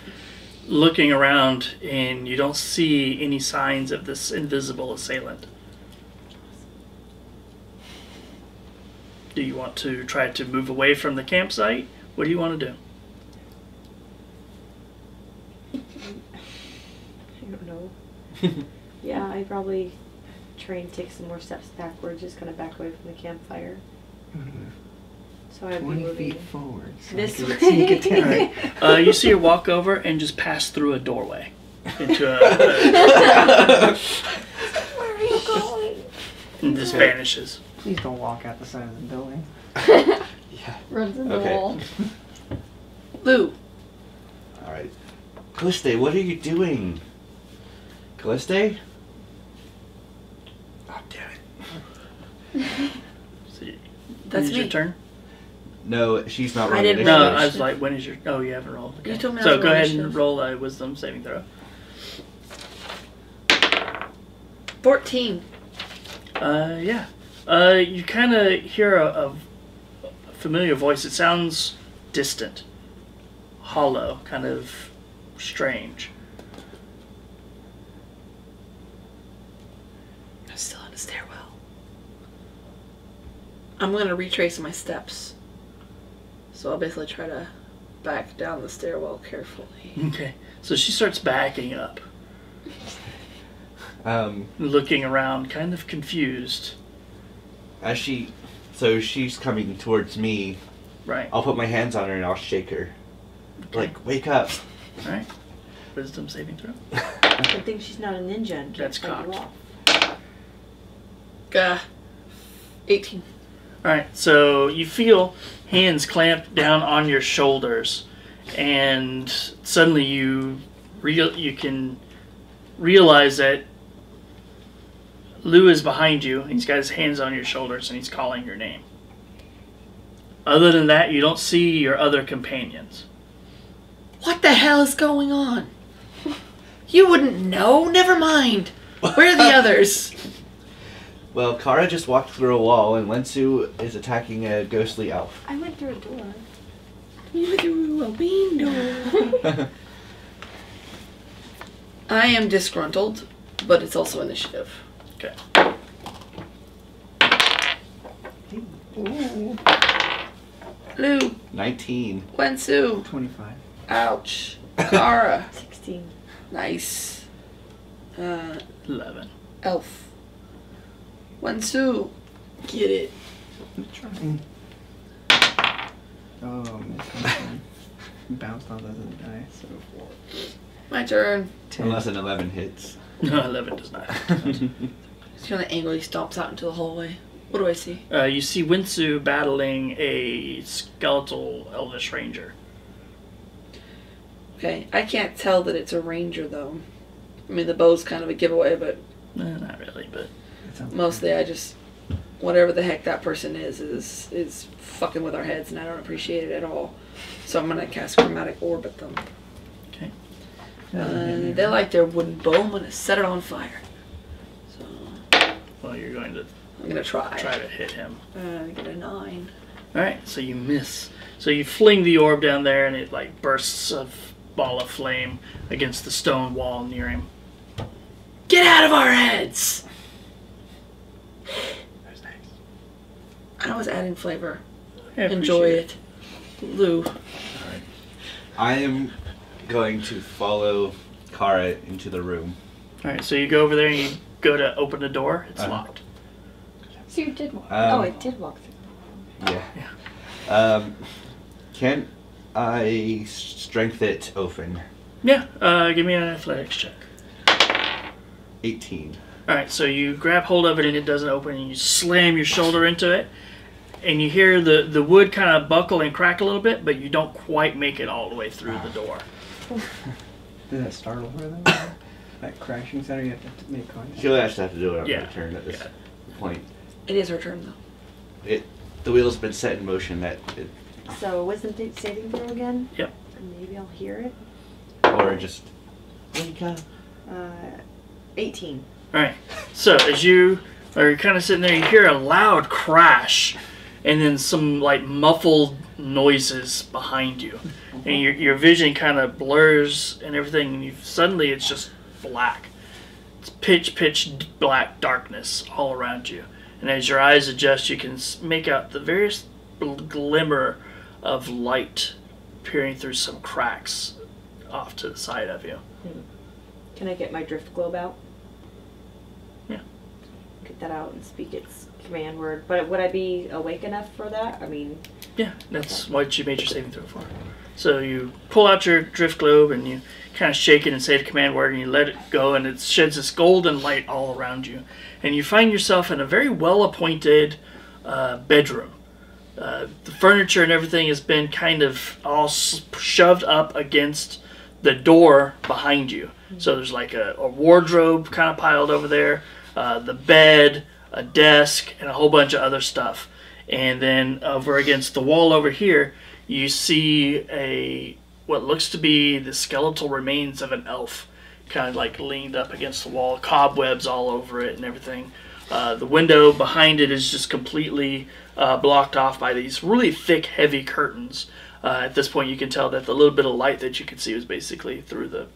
looking around and you don't see any signs of this invisible assailant. Do you want to try to move away from the campsite? What do you want to do? I don't know. Yeah, I'd probably try and take some more steps backwards, just kind of back away from the campfire. So I'd be 20 moving feet forward. So this I way. could sneak attack. Alright. You see her walk over and just pass through a doorway into a Where are you going? and just vanishes. Please don't walk out the side of the building. Yeah. Runs in the Okay. wall. Lou, Alright. Calliste, what are you doing? Calliste? Oh, damn it. See, that's is me. your turn? No, she's not I rolling didn't initiative. No, roll I was like, when is your... Oh, you haven't rolled. Okay. You told me I So was go ahead rolling and roll a wisdom saving throw. 14. Yeah. You kind of hear a familiar voice. It sounds distant, hollow, kind of strange. I'm still in the stairwell. I'm going to retrace my steps. So I'll basically try to back down the stairwell carefully. Okay. So she starts backing up, Um, looking around, kind of confused. as she... So she's coming towards me. Right. I'll put my hands on her and I'll shake her. Okay. Like, wake up. All right. Wisdom saving throw. Good thing she's not a ninja and can't That's fight you cocked. off. 18. All right. So you feel hands clamped down on your shoulders, and suddenly you can realize that Lou is behind you. He's got his hands on your shoulders and he's calling your name. Other than that, you don't see your other companions. What the hell is going on? You wouldn't know? Never mind. Where are the others? Well, Kara just walked through a wall and Lensu is attacking a ghostly elf. I went through a door. You through a window. I am disgruntled, but it's also initiative. Okay. Ooh. Lou, 19. Wensu, 25. ouch. Kara, 16. nice. 11. Elf. Wensu, get it. I'm trying. Oh, missed one. Bounced off the die, so 4. My turn. 10. Unless an 11 hits. No, 11 does not. She kind of angrily stomps out into the hallway. What do I see? You see Winsu battling a skeletal elvish ranger. Okay, I can't tell that it's a ranger though. I mean, the bow's kind of a giveaway, but Not really, but mostly I just, whatever the heck that person is fucking with our heads, and I don't appreciate it at all. So I'm gonna cast Chromatic Orb at them. okay. They like their wooden bow. I'm gonna set it on fire. So Well, you're going to I'm gonna try. try to hit him. Get a 9. All right, so you miss. So you fling the orb down there, and it like bursts a ball of flame against the stone wall near him. Get out of our heads! That's nice. I was adding flavor. I Enjoy appreciate it. Lou. I am going to follow Kara into the room. All right, so you go over there and you go to open the door. It's Uh-huh. locked. So you did walk. Oh, I did walk through. Yeah. Can I strength it open? Yeah. Give me an athletics check. 18. All right, so you grab hold of it and it doesn't open, and you slam your shoulder into it, and you hear the wood kind of buckle and crack a little bit, but you don't quite make it all the way through the door. Did that startle her then? That crashing sound, or you have to make contact? She'll actually have to do it on Yeah. her turn at this Yeah. point. It is her turn though. The wheel's been set in motion So wisdom saving throw again? Yep. And maybe I'll hear it. or just wake up. 18. Alright, so as you are kind of sitting there, you hear a loud crash and then some like muffled noises behind you. And your vision kind of blurs and everything, and suddenly it's just black. It's pitch black darkness all around you. And as your eyes adjust, you can make out the various glimmer of light peering through some cracks off to the side of you. Can I get my drift globe out? Yeah. Get that out and speak its command word. But would I be awake enough for that? I mean... Yeah, that's what you made your saving throw for. So you pull out your drift globe and you kind of shake it and say the command word and you let it go and it sheds this golden light all around you. And you find yourself in a very well-appointed bedroom. The furniture and everything has been kind of all shoved up against the door behind you. So there's like a wardrobe kind of piled over there, the bed, a desk, and a whole bunch of other stuff. And then over against the wall over here, you see what looks to be the skeletal remains of an elf, kind of like leaned up against the wall, cobwebs all over it and everything. The window behind it is just completely blocked off by these really thick, heavy curtains. At this point, you can tell that the little bit of light that you could see was basically through the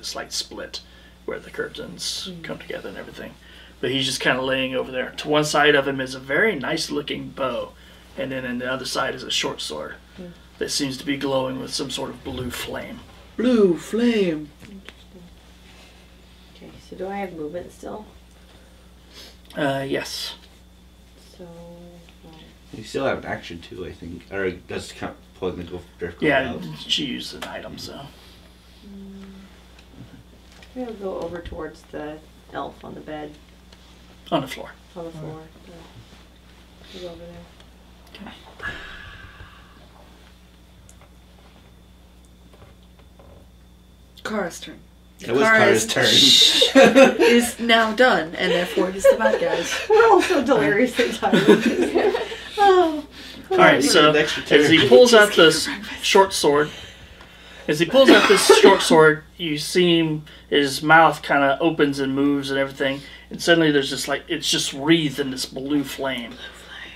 slight split where the curtains come together and everything. But he's just kind of laying over there. To one side of him is a very nice-looking bow, and then on the other side is a short sword that seems to be glowing with some sort of blue flame. Blue flame. Interesting. Okay, so do I have movement still? Yes. So... You still have an action too, I think. Or does it count pulling the drift globe Yeah, out? she used an item, so. I'm gonna go over towards the elf on the bed. On the floor. On the floor. So, go over there. Okay. Kara's turn. It was Kara's turn. Is now done, and therefore he's the bad guys. We're all so deliriously tired. Oh. Alright, so as he pulls out this short sword, you see his mouth kind of opens and moves and everything, and suddenly there's just like, it's just wreathed in this blue flame.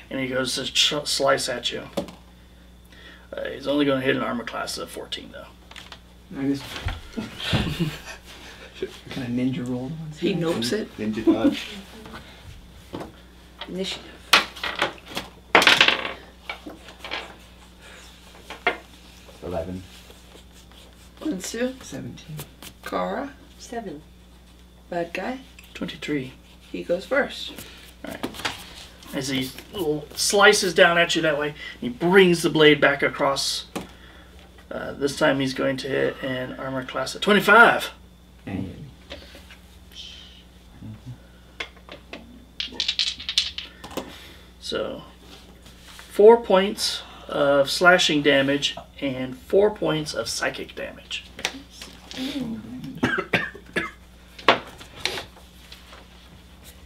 And he goes to slice at you. He's only going to hit an armor class of 14, though. I just kind of ninja rolled. He nopes it. Ninja dodge. Initiative. 11. Unsu. 17. Kara. 7. Bad guy. 23. He goes first. Alright. As he slices down at you that way, he brings the blade back across. This time he's going to hit an armor class of 25. And So, 4 points of slashing damage and 4 points of psychic damage.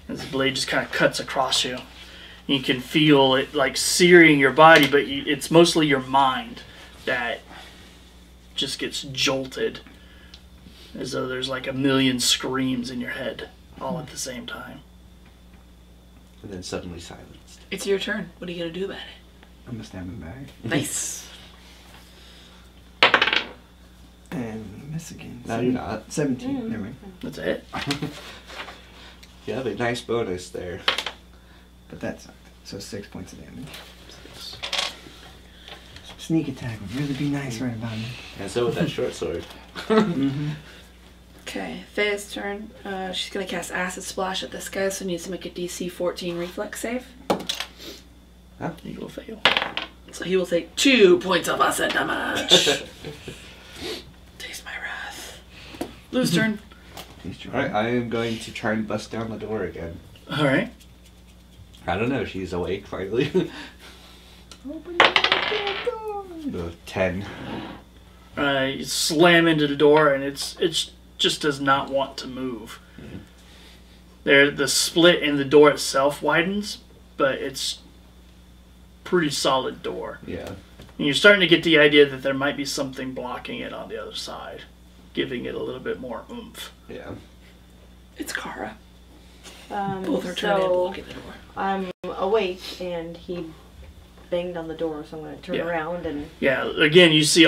As the blade just kind of cuts across you. You can feel it like searing your body, but it's mostly your mind that just gets jolted, as though there's like a million screams in your head all at the same time. And then suddenly silenced. It's your turn. What are you gonna do about it? I'm gonna stab him back. Nice. And miss again. No, you're not. 17. Never mind. That's it. You have a nice bonus there. But that sucked. So 6 points of damage. Sneak attack would really be nice right about now. And so with that short sword. Okay, Faye's turn. She's gonna cast Acid Splash at this guy, so needs to make a DC 14 reflex save. Huh? You will fail. So he will take 2 points of acid damage. Taste my wrath. Lou's turn. Alright, I am going to try and bust down the door again. Alright. I don't know, she's awake finally. Open the door. 10. You slam into the door and it's just does not want to move. The split in the door itself widens, but it's pretty solid door. Yeah. And you're starting to get the idea that there might be something blocking it on the other side, giving it a little bit more oomph. Yeah. It's Kara. Both are trying to block the door. I'm awake and he banged on the door, so I'm going to turn around and... Yeah, again, you see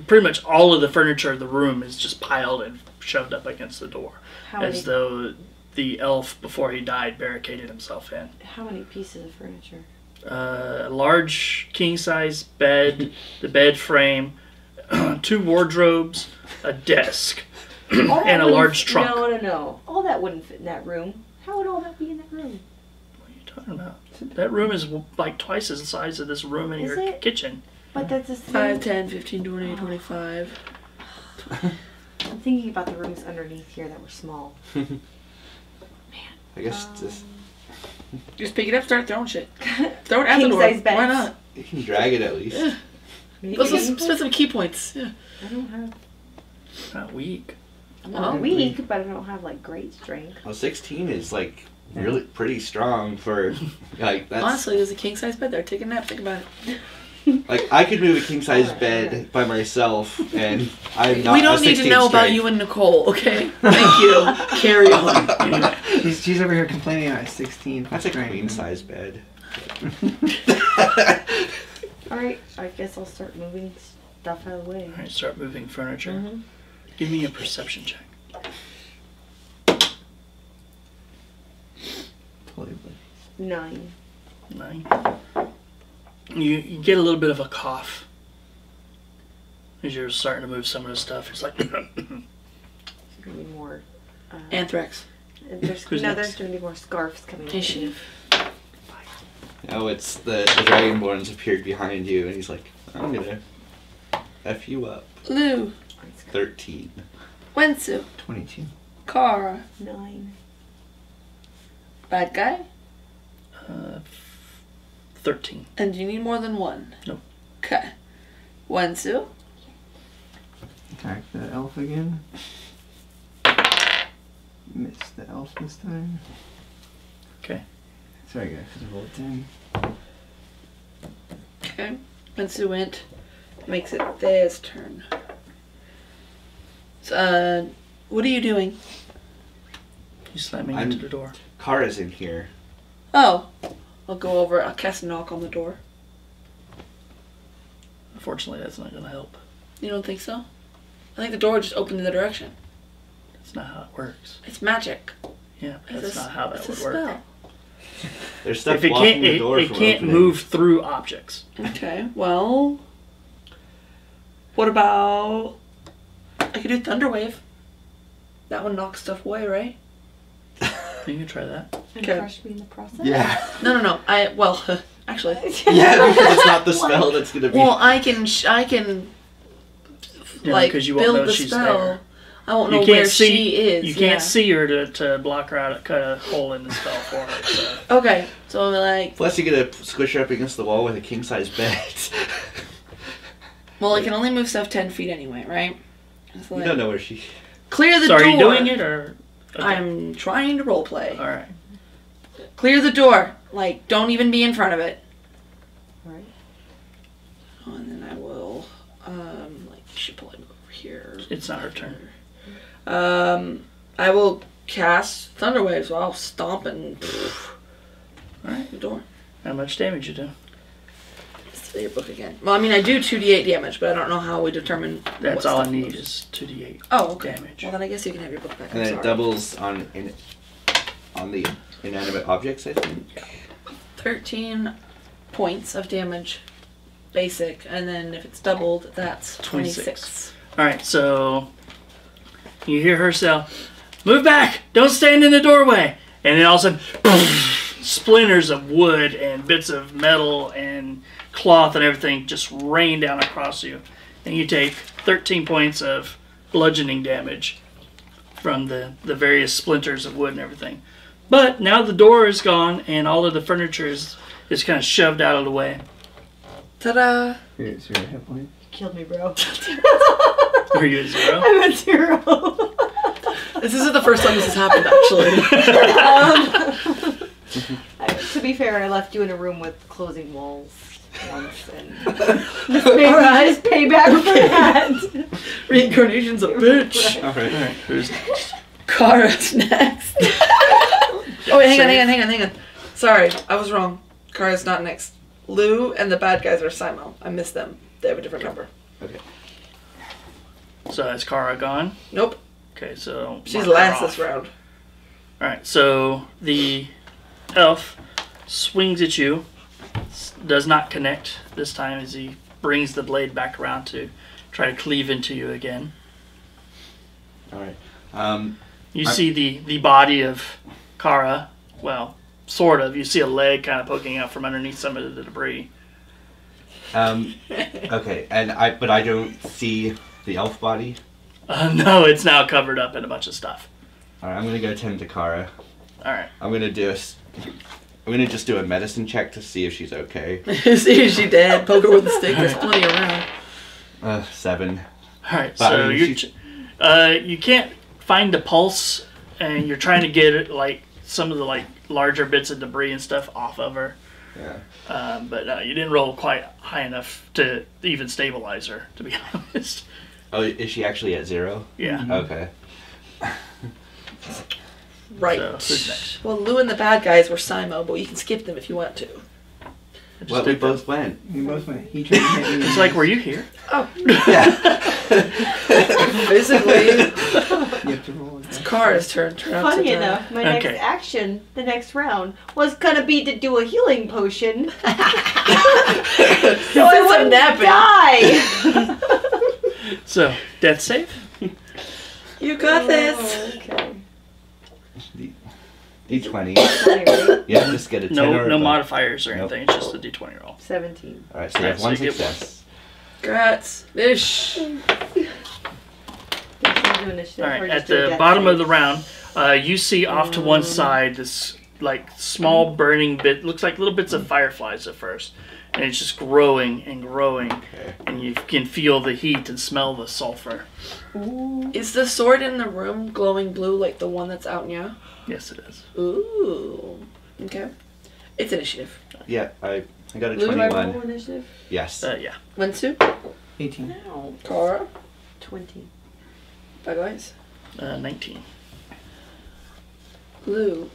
pretty much all of the furniture of the room is just piled and shoved up against the door. As though the elf, before he died, barricaded himself in. How many pieces of furniture? A large king-size bed, the bed frame, 2 wardrobes, a desk, and a large trunk. No. All that wouldn't fit in that room. How would all that be in that room? What are you talking about? That room is like twice the size of this room in your kitchen. But that's the same. 5, 10, 15, 20, 25. I'm thinking about the rooms underneath here that were small. Man. I guess just pick it up, start throwing shit. Throw it at the door. King-size beds. Why not? you can drag it at least. Yeah. Those are some specific key points. Yeah. I don't have... Not weak. I'm not weak, but I don't have like great strength. Well, 16 is like really pretty strong for like that's Honestly, there's a king size bed there. Take a nap. Think about it. like I could move a king size bed by myself, and I'm not. We don't need to know about you and Nicole, okay? Thank you. Carry on. She's over here complaining about 16. That's a queen size bed. All right, I guess I'll start moving stuff out of the way. All right, start moving furniture. Mm-hmm. Give me a perception check. 9. 9. You get a little bit of a cough as you're starting to move some of the stuff. It's like There's gonna be more. Anthrax. There's going to be more scarves coming. Issue. Oh, it's the Dragonborn's appeared behind you, and he's like, I'm gonna F you up. Lou. 13. Wensu. 22. Kara. 9. Bad guy. 13. And you need more than one. Nope. Okay. Wensu. Attack the elf again. Missed the elf this time. Okay. Sorry guys, I rolled 10. Okay. Wensu went. Makes it Thea's turn. So, what are you doing? You slamming into the door. Kara's in here. Oh. I'll go over. I'll cast a knock on the door. Unfortunately, that's not going to help. You don't think so? I think the door just opened in the direction. That's not how it works. It's magic. Yeah, but that's not how that would work. Spell. There's stuff If it blocking can't, the door it from can't opening. move through objects. Okay, well... What about... I could do Thunderwave. That one knocks stuff away, right? You can try that. And Okay. crush me in the process? Yeah. No. Well, actually... Yeah, because it's not the spell that's gonna be. Well, I can Yeah, like, 'cause you won't build know the she's spell. there. I won't You know can't where see. she is. You can't see her to block her out, cut a hole in the spell for her. So. Okay, so I'm like... Plus, you're gonna squish her up against the wall with a king size bed. Well, I can only move stuff 10 feet anyway, right? So You like, don't know where she. clear the So door. are you doing it or? Okay. I'm trying to roleplay. All right. Clear the door. Like, don't even be in front of it. Alright. Oh, and then I will, like, you should probably move over here. It's not her turn. I will cast Thunderwave, so I'll stomp and All right. the door. How much damage you do? Let's see your book again. Well, I mean, I do 2d8 damage, but I don't know how we determine That's what all I stuff need moves. is 2d8 Oh, okay. damage. Well, then I guess you can have your book back. And I'm then sorry. it doubles on the inanimate objects, I think. 13 points of damage, basic, and then if it's doubled, that's 26. All right. So you hear her say, "Move back! Don't stand in the doorway!" And then all of a sudden, splinters of wood and bits of metal and cloth and everything just rain down across you, and you take 13 points of bludgeoning damage from the various splinters of wood and everything. But now the door is gone and all of the furniture is kind of shoved out of the way. Ta-da! Here's your hit point. Killed me, bro. Are you at 0? I'm at 0. This isn't the first time this has happened, actually. To be fair, I left you in a room with closing walls once, and just payback for that. Reincarnation's a bitch. Alright. All right. Who's next? Kara's next. Oh wait, hang on. Sorry, I was wrong. Kara's not next. Lou and the bad guys are Simo. I missed them. They have a different number. Okay. So is Kara gone? Nope. Okay, so She's mark her last off. this round. Alright, so the elf swings at you, does not connect this time as he brings the blade back around to try to cleave into you again. Alright. You see the body of Kara, well, sort of. You see a leg kind of poking out from underneath some of the debris. Okay, but I don't see the elf body. No, it's now covered up in a bunch of stuff. Alright, I'm gonna go tend to Kara. Alright. I'm gonna just do a medicine check to see if she's okay. See if she's dead. Poke her with a stick. There's plenty around. 7. Alright, But, so I mean, you can't find the pulse, and you're trying to get it, like, some of the, like, larger bits of debris and stuff off of her. Yeah. But you didn't roll quite high enough to even stabilize her, to be honest. Oh, is she actually at 0? Yeah. Okay. Right. So, who's next? Well, Lou and the bad guys were Simo, but you can skip them if you want to. Just Well, we take them. both went. We both went. He tried to hit me. It's like, were you here? Oh, Yeah. basically, You have to roll it. it's Kara's turn. Turn out Funny to enough, my Okay. next action, the next round, was gonna be to do a healing potion. So I wouldn't die. So, death save? You got this. Okay. D20. 20, right? Yeah, just get a 10 or No above. modifiers or Nope. anything. It's just a d20 roll. 17. Alright, so you have Alright, one so you get success. Congrats. Ish. All right, at the bottom of the round, you see off to one side this like small burning bit. Looks like little bits of fireflies at first, and it's just growing and growing, Okay. and you can feel the heat and smell the sulfur. Is the sword in the room glowing blue like the one that's out now? Yes, it is. Ooh. Okay. It's initiative. Yeah, I got a Lou, Do I 21. roll initiative? Yes. Yeah. Wensu. 18. No. Kara. 20. Bad guys. 19. Lou.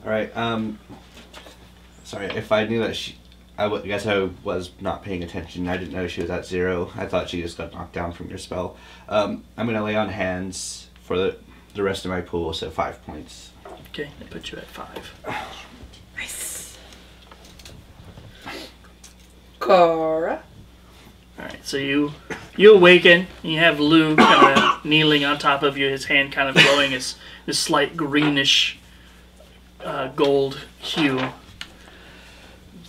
Alright, sorry, if I knew that I guess I was not paying attention. I didn't know she was at 0. I thought she just got knocked down from your spell. I'm gonna lay on hands for the rest of my pool, so 5 points. Okay, I put you at 5. Nice. Kara. All right, so you awaken. And you have Lou kind of kneeling on top of you, his hand kind of glowing this slight greenish gold hue. I'm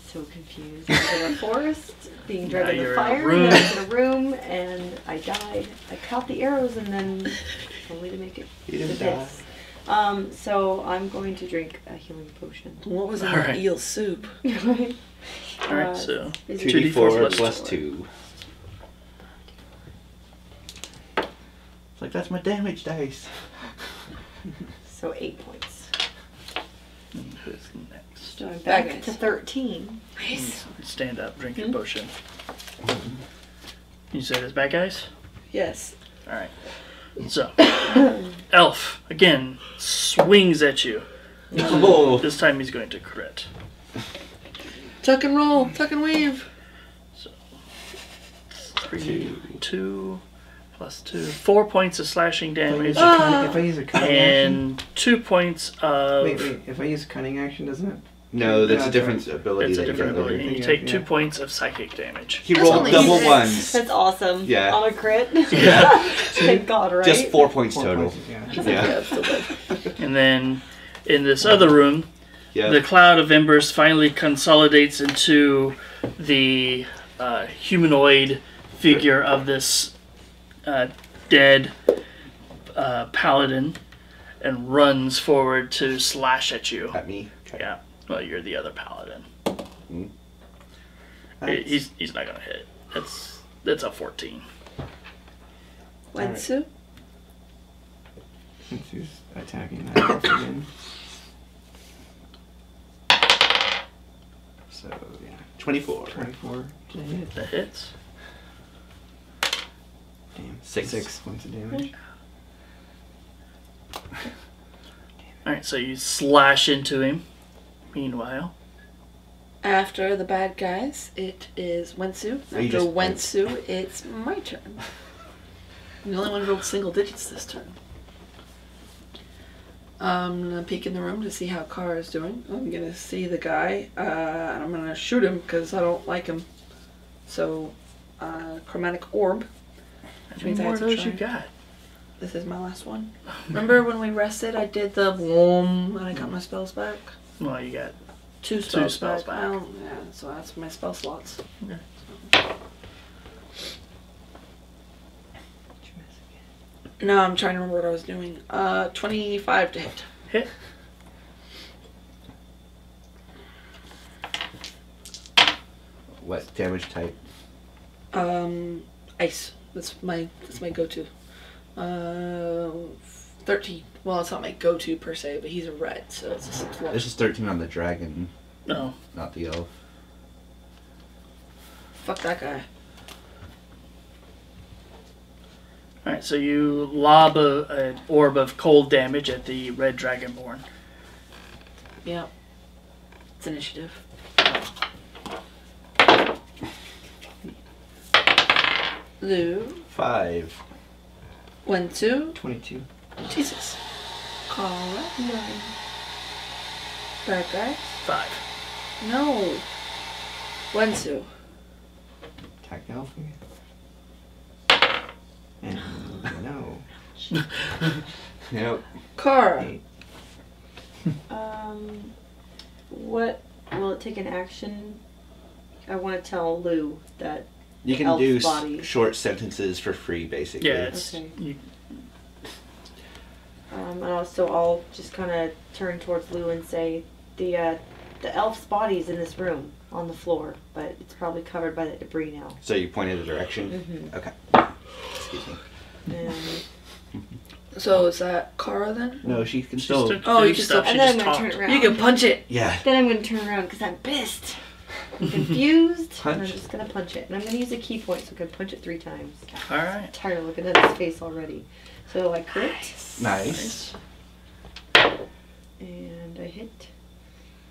so confused. I was in a forest, being dragged Now in you're the in a fire, room. and I was in a room, and I died. I caught the arrows, and then only to make it You to didn't this. So I'm going to drink a healing potion. What was in All the right. eel soup? Right? All right, so Is it 2d4 plus plus 2. 2. It's like, that's my damage dice. So 8 points. who's next? So I'm Bad back guys. to 13. Nice. Stand up, drink your potion. You say this bad guys? Yes. All right. So, Elf again swings at you. Oh. This time he's going to crit. Tuck and roll. Tuck and weave. 3, 2, plus 2, 4 points of slashing damage, If I use a cunning action. and 2 points of. Wait. If I use a cunning action, doesn't it? No, that's Yeah, a different ability. It's a that you different get later. ability. And you Yeah, take 2 yeah. points of psychic damage. He That's rolled only double 6. ones. That's awesome. Yeah. On a crit. Yeah. Thank God, right? Just 4 points 4 total. points, yeah. Yeah. Still good. And then in this other room, Yeah. the cloud of embers finally consolidates into the humanoid figure of this dead paladin and runs forward to slash at you. At me. Okay. Yeah. Well, you're the other paladin. That's- He's not gonna hit. That's a 14. Wensu. Since he's attacking that elf again. So, yeah. 24. 24 to hit. That hits. Damn. 6. 6 points of damage. Alright, so you slash into him. Meanwhile. After the bad guys, it is Wensu. After Wensu, it's my turn. I'm the only one who rolled single digits this turn. I'm gonna peek in the room to see how Kara is doing. I'm gonna see the guy, and I'm gonna shoot him because I don't like him. So, chromatic orb. Which means more of those you got. This is my last one. Remember when we rested, I did the boom, and I got my spells back? Well, you got two spells back. Well, yeah, so that's my spell slots. Okay. No, I'm trying to remember what I was doing. 25 to hit. Hit. What damage type? Ice. That's my go-to. 13. Well, it's not my go-to per se, but he's a red, so it's a 6 This is 13 on the dragon. No. Not the elf. Fuck that guy. Alright, so you lob an orb of cold damage at the red dragonborn. Yeah. It's initiative. Lou. 5. Wensu. 22. Jesus. Kara. 9. Bad guy. 5. No. Wensu. Attack the elf again. And no. Yep. Kara. 8. What will it take an action? I want to tell Lou that. You can Elf do body. short sentences for free, basically. Yeah, it's... Okay. You, So I'll just kind of turn towards Lou and say, the elf's body is in this room on the floor, but it's probably covered by the debris now. So you pointed the direction? Mm-hmm. Okay. Excuse me. And, So is that Kara then? No, she can she still... still Oh, do you can stuff. still- and She then I'm just going to turn talked. it around. You can punch it. Yeah. Then I'm going to turn around because I'm pissed. I'm confused. And I'm Punch. just going to punch it. And I'm going to use a key point so I can punch it 3 times. Alright. I'm tired of looking at his face already. So I crit. Nice. And I hit.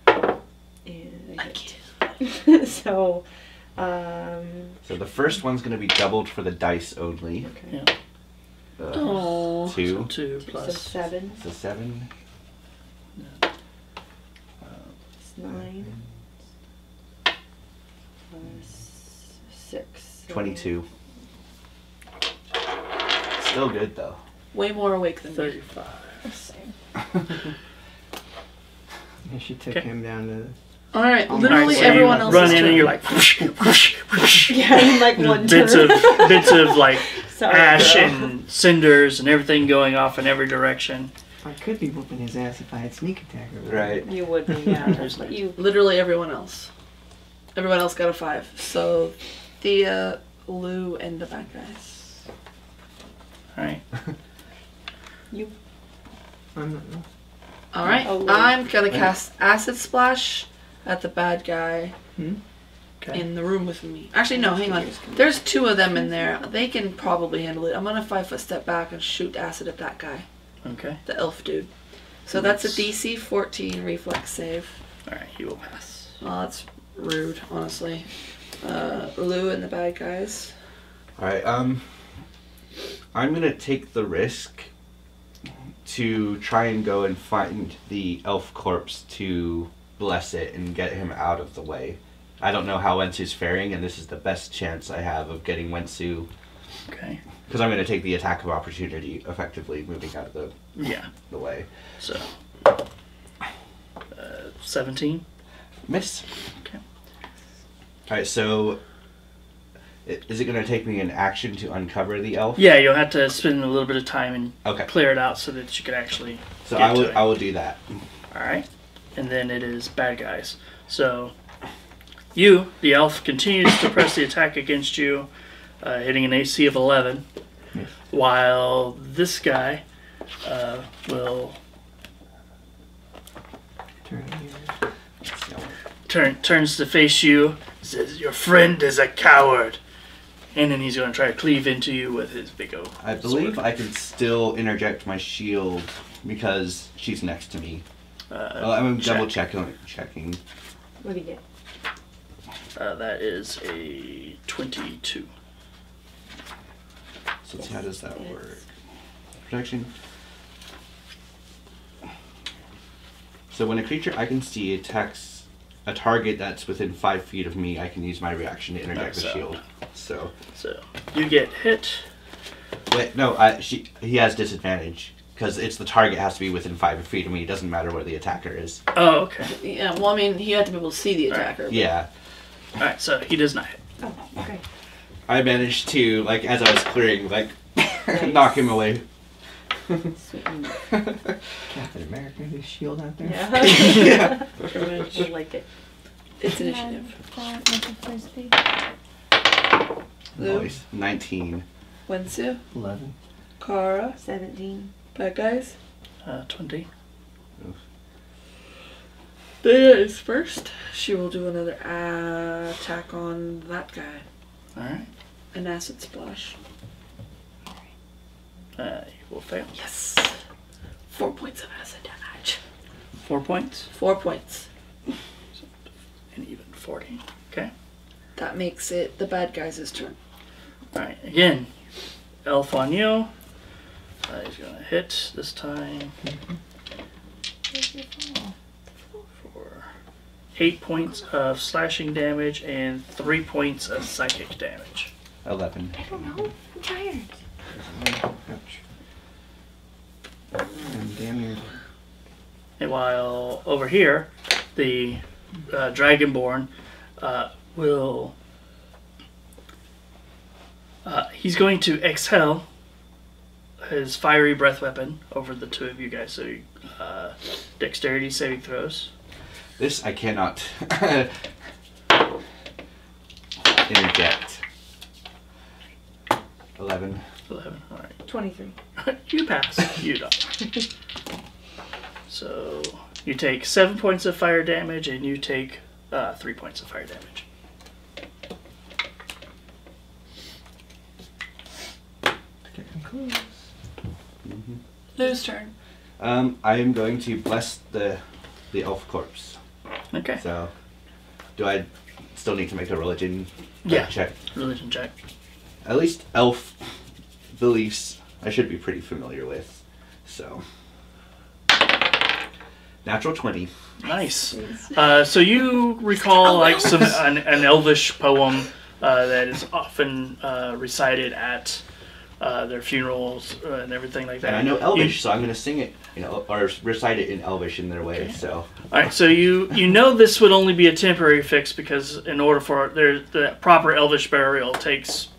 And I hit. So the first one's going to be doubled for the dice only. okay. Yeah. Oh. 2. So 2 So plus... 7. So 7. It's 9. Plus 6. So 22. Still good, though. Way more awake than me. 35. Same. And she took Okay. him down to. Alright, Oh, literally Alright, so everyone you else run is in turn. and you're like... whoosh, whoosh, whoosh. Yeah, in like one bits turn. of like Sorry, ash girl. and cinders and everything going off in every direction. I could be whooping his ass if I had sneak attack or whatever. Right. You would be, yeah. But you. Literally everyone else. Everyone else got a 5. So Thea, Lou, and the bad guys. Alright. You. I'm not. Alright, Oh, Lou. I'm gonna cast Acid Splash at the bad guy Okay. in the room with me. Actually, no, hang on. There's 2 of them in there. They can probably handle it. I'm gonna 5-foot step back and shoot acid at that guy. Okay. The elf dude. So that's a DC 14 reflex save. Alright, he will pass. Well, that's rude, honestly. Lou and the bad guys. Alright, I'm going to take the risk to try and go and find the elf corpse to bless it and get him out of the way. I don't know how Wensu's faring, and this is the best chance I have of getting Wensu, Okay. because I'm going to take the attack of opportunity, effectively moving out of Yeah. the way. So 17. Miss. Okay. Alright, so is it going to take me an action to uncover the elf? Yeah, you'll have to spend a little bit of time and Okay. clear it out so that you can actually So get to it. I will do that. Alright. And then it is bad guys. So you, the elf, continues to press the attack against you, hitting an AC of 11. Yes. While this guy will Turn here. turns to face you, says, "Your friend is a coward." and then he's going to try to cleave into you with his big O. I believe sword. I can still interject my shield because she's next to me. Well, I'm double checking. What do you get? That is a 22. So how does that work? Protection. So when a creature I can see attacks a target that's within 5 feet of me, I can use my reaction to interject the shield. So you get hit. Wait, no, he has disadvantage because it's the target has to be within 5 feet of me. It doesn't matter where the attacker is. Oh, okay. Yeah, well, I mean, he had to be able to see the attacker. Right. Yeah. All right, so he does not hit. Oh, okay. I managed to, like, as I was clearing, like, knock him away. Captain America, his shield out there. Yeah. Yeah. I like it. It's initiative. That with the frisbee. Lou, Nice. 19. Wensu, 11. Kara, 17. bad guys. 20. Daya is first. She will do another attack on that guy. All right. An acid splash. He will fail. Yes. 4 points of acid damage. 4 points. 4 points. And even 40. Okay. That makes it the bad guys' turn. All right. Again, elf on you. He's gonna hit this time for 8 points of slashing damage and 3 points of psychic damage. 11. I don't know. I'm tired. Ouch. And damn near. And while over here, the Dragonborn will. He's going to exhale his fiery breath weapon over the two of you guys. So, dexterity saving throws. This I cannot interject. 11. 11. All right. 23. You pass. You don't. So you take 7 points of fire damage, and you take 3 points of fire damage. Getting close. Mm-hmm. Lou's turn. I am going to bless the elf corpse. Okay. So, do I still need to make a religion Yeah. check? Religion check. At least elf beliefs I should be pretty familiar with. So, natural 20. Nice. So you recall like an elvish poem that is often recited at their funerals and everything like that. And I know Elvish, so I'm going to sing it, or recite it in Elvish in their way. Okay. So, all right. So you know this would only be a temporary fix because in order for the proper Elvish burial takes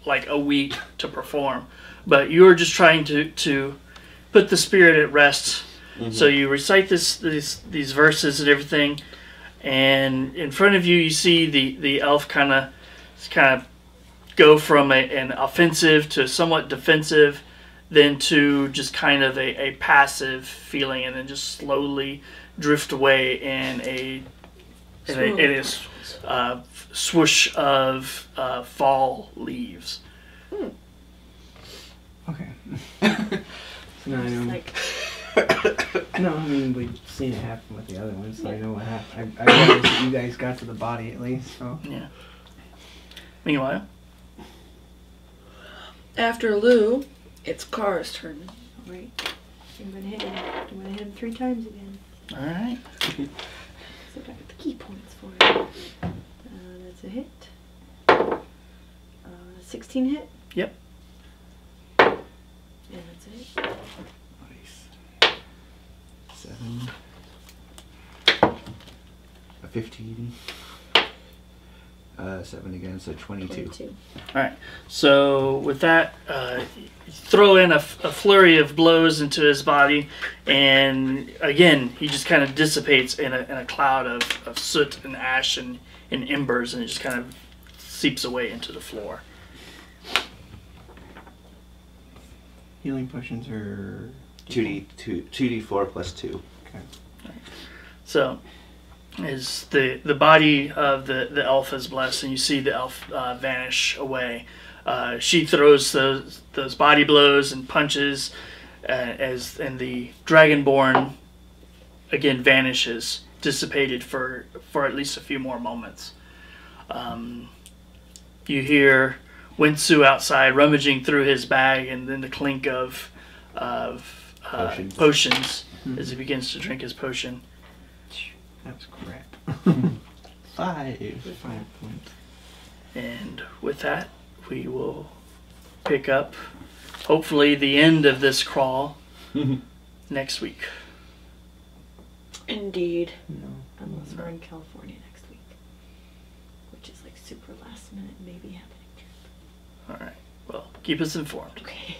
like a week to perform, but you're just trying to put the spirit at rest. Mm-hmm. So you recite these verses and everything, and in front of you you see the elf kind of go from an offensive to somewhat defensive, then to just kind of a passive feeling, and then just slowly drift away in a swoosh of fall leaves. Okay. So now I know. Like, No, I mean, we've seen it happen with the other ones, so I know what happened. I realized that you guys got to the body at least, so. Yeah. Meanwhile, After Lou, it's Kara's turn. alright. I'm gonna hit him. I'm gonna hit him 3 times again. all right. So I got the key points for it. That's a hit. 16 hit. Yep. And that's it. nice. 7. A 15. 7 again, so 22. 22. All right. So with that, you throw in a flurry of blows into his body, and again, he just kind of dissipates in a cloud of soot and ash and embers, and it just kind of seeps away into the floor. Healing potions are 2d4 plus 2. Okay. So As the body of the elf is blessed, and you see the elf vanish away. She throws those body blows and punches, and the dragonborn again vanishes, dissipated for at least a few more moments. You hear Winsu outside rummaging through his bag, and then the clink of potions as he begins to drink his potion. That's crap. 5 points. And with that, we will pick up, hopefully, the end of this crawl next week. Indeed. No. Unless we're in California next week. Which is like super last minute, maybe happening. All right. Well, keep us informed. Okay.